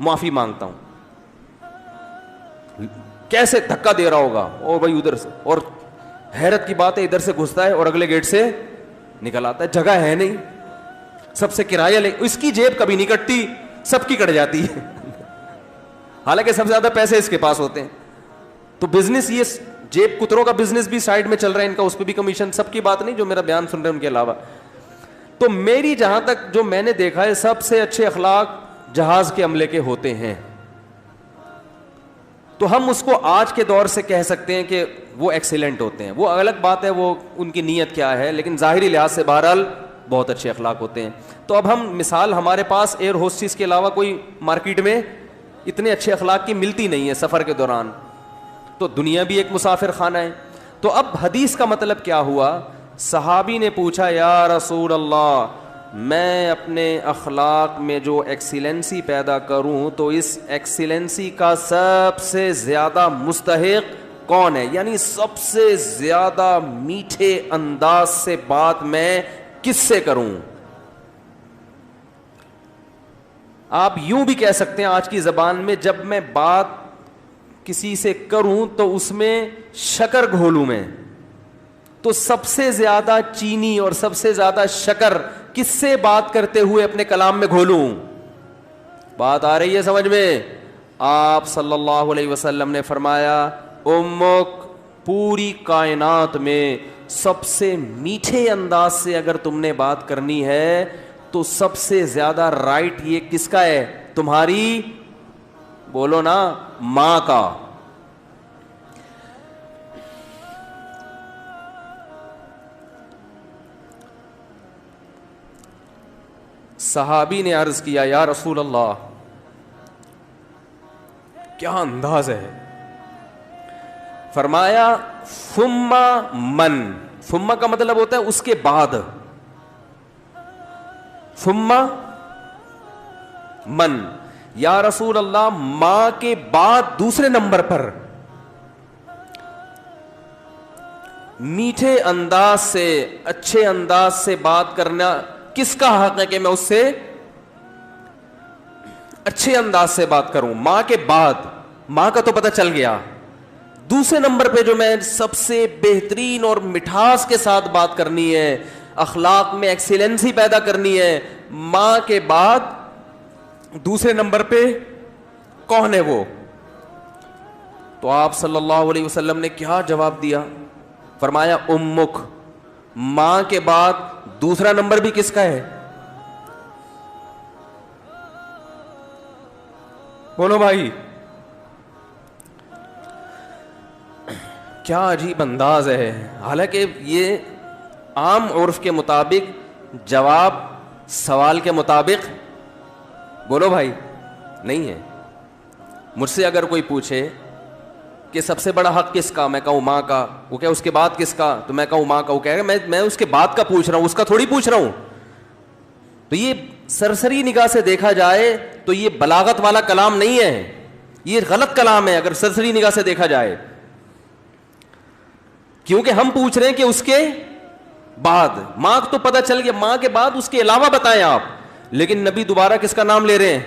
معافی مانگتا ہوں. کیسے دھکا دے رہا ہوگا, اور بھائی ادھر سے, اور حیرت کی بات ہے ادھر سے گھستا ہے اور اگلے گیٹ سے نکل آتا ہے, جگہ ہے نہیں, سب سے کرایہ لے. اس کی جیب کبھی نہیں کٹتی, سب کی کٹ جاتی ہے حالانکہ سب سے زیادہ پیسے اس کے پاس ہوتے ہیں. تو بزنس, یہ جیب کتروں کا بزنس بھی سائڈ میں چل رہا ہے ان کا, اس پہ بھی کمیشن. سب کی بات نہیں جو میرا بیان سن رہے ہیں ان کے علاوہ. تو میری جہاں تک جو میں نے دیکھا ہے, سب سے اچھے اخلاق جہاز کے عملے کے ہوتے ہیں. تو ہم اس کو آج کے دور سے کہہ سکتے ہیں کہ وہ ایکسیلنٹ ہوتے ہیں. وہ الگ بات ہے وہ ان کی نیت کیا ہے, لیکن ظاہری لحاظ سے بہرحال بہت اچھے اخلاق ہوتے ہیں. تو اب ہم مثال, ہمارے پاس ایئر ہوسٹس کے علاوہ کوئی مارکیٹ میں اتنے اچھے اخلاق کی ملتی نہیں ہے سفر کے دوران. تو دنیا بھی ایک مسافر خانہ ہے. تو اب حدیث کا مطلب کیا ہوا؟ صحابی نے پوچھا, یا رسول اللہ, میں اپنے اخلاق میں جو ایکسیلنسی پیدا کروں تو اس ایکسیلنسی کا سب سے زیادہ مستحق کون ہے؟ یعنی سب سے زیادہ میٹھے انداز سے بات میں کس سے کروں؟ آپ یوں بھی کہہ سکتے ہیں آج کی زبان میں, جب میں بات کسی سے کروں تو اس میں شکر گھولوں میں, تو سب سے زیادہ چینی اور سب سے زیادہ شکر کس سے بات کرتے ہوئے اپنے کلام میں گھولوں؟ بات آ رہی ہے سمجھ میں؟ آپ صلی اللہ علیہ وسلم نے فرمایا, امک, پوری کائنات میں سب سے میٹھے انداز سے اگر تم نے بات کرنی ہے تو سب سے زیادہ رائٹ یہ کس کا ہے؟ تمہاری, بولو نا, ماں کا. صحابی نے عرض کیا, یا رسول اللہ, کیا انداز ہے؟ فرمایا, ثم من. ثم کا مطلب ہوتا ہے اس کے بعد, ثم من. یا رسول اللہ, ماں کے بعد دوسرے نمبر پر میٹھے انداز سے, اچھے انداز سے بات کرنا کس کا حق ہے کہ میں اس سے اچھے انداز سے بات کروں؟ ماں کے بعد. ماں کا تو پتہ چل گیا, دوسرے نمبر پہ جو میں سب سے بہترین اور مٹھاس کے ساتھ بات کرنی ہے, اخلاق میں ایکسیلنسی پیدا کرنی ہے, ماں کے بعد دوسرے نمبر پہ کون ہے وہ؟ تو آپ صلی اللہ علیہ وسلم نے کیا جواب دیا؟ فرمایا, امک. ماں کے بعد دوسرا نمبر بھی کس کا ہے؟ بولو بھائی, کیا عجیب انداز ہے. حالانکہ یہ عام عرف کے مطابق جواب سوال کے مطابق, بولو بھائی, نہیں ہے. مجھ سے اگر کوئی پوچھے کہ سب سے بڑا حق کس کا, میں کہوں ماں کا. وہ کہ اس کے بعد کس کا, تو میں کہوں ماں کا. وہ کہے گا میں اس کے بعد کا پوچھ رہا ہوں, اس کا تھوڑی پوچھ رہا ہوں. تو یہ سرسری نگاہ سے دیکھا جائے تو یہ بلاغت والا کلام نہیں ہے, یہ غلط کلام ہے اگر سرسری نگاہ سے دیکھا جائے. کیونکہ ہم پوچھ رہے ہیں کہ اس کے بعد. ماں تو پتہ چل گیا, ماں کے بعد اس کے علاوہ بتائیں آپ. لیکن نبی دوبارہ کس کا نام لے رہے ہیں؟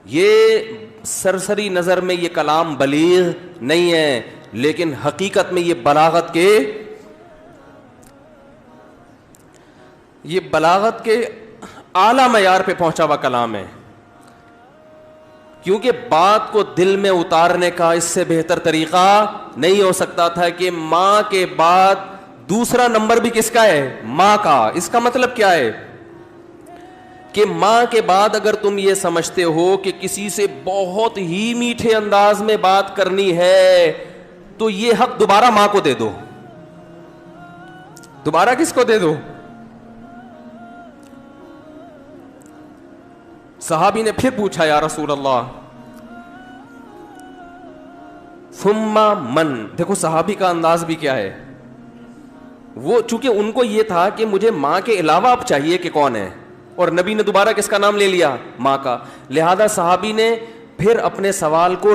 یہ سرسری نظر میں یہ کلام بلیغ نہیں ہے, لیکن حقیقت میں یہ بلاغت کے اعلی معیار پہ پہنچا ہوا کلام ہے. کیونکہ بات کو دل میں اتارنے کا اس سے بہتر طریقہ نہیں ہو سکتا تھا کہ ماں کے بعد دوسرا نمبر بھی کس کا ہے؟ ماں کا. اس کا مطلب کیا ہے کہ ماں کے بعد اگر تم یہ سمجھتے ہو کہ کسی سے بہت ہی میٹھے انداز میں بات کرنی ہے تو یہ حق دوبارہ ماں کو دے دو. دوبارہ کس کو دے دو؟ صحابی نے پھر پوچھا, یا رسول اللہ ثم من. دیکھو صحابی کا انداز بھی کیا ہے, وہ چونکہ ان کو یہ تھا کہ مجھے ماں کے علاوہ اب چاہیے کہ کون ہے, اور نبی نے دوبارہ کس کا نام لے لیا؟ ماں کا. لہذا صحابی نے پھر اپنے سوال کو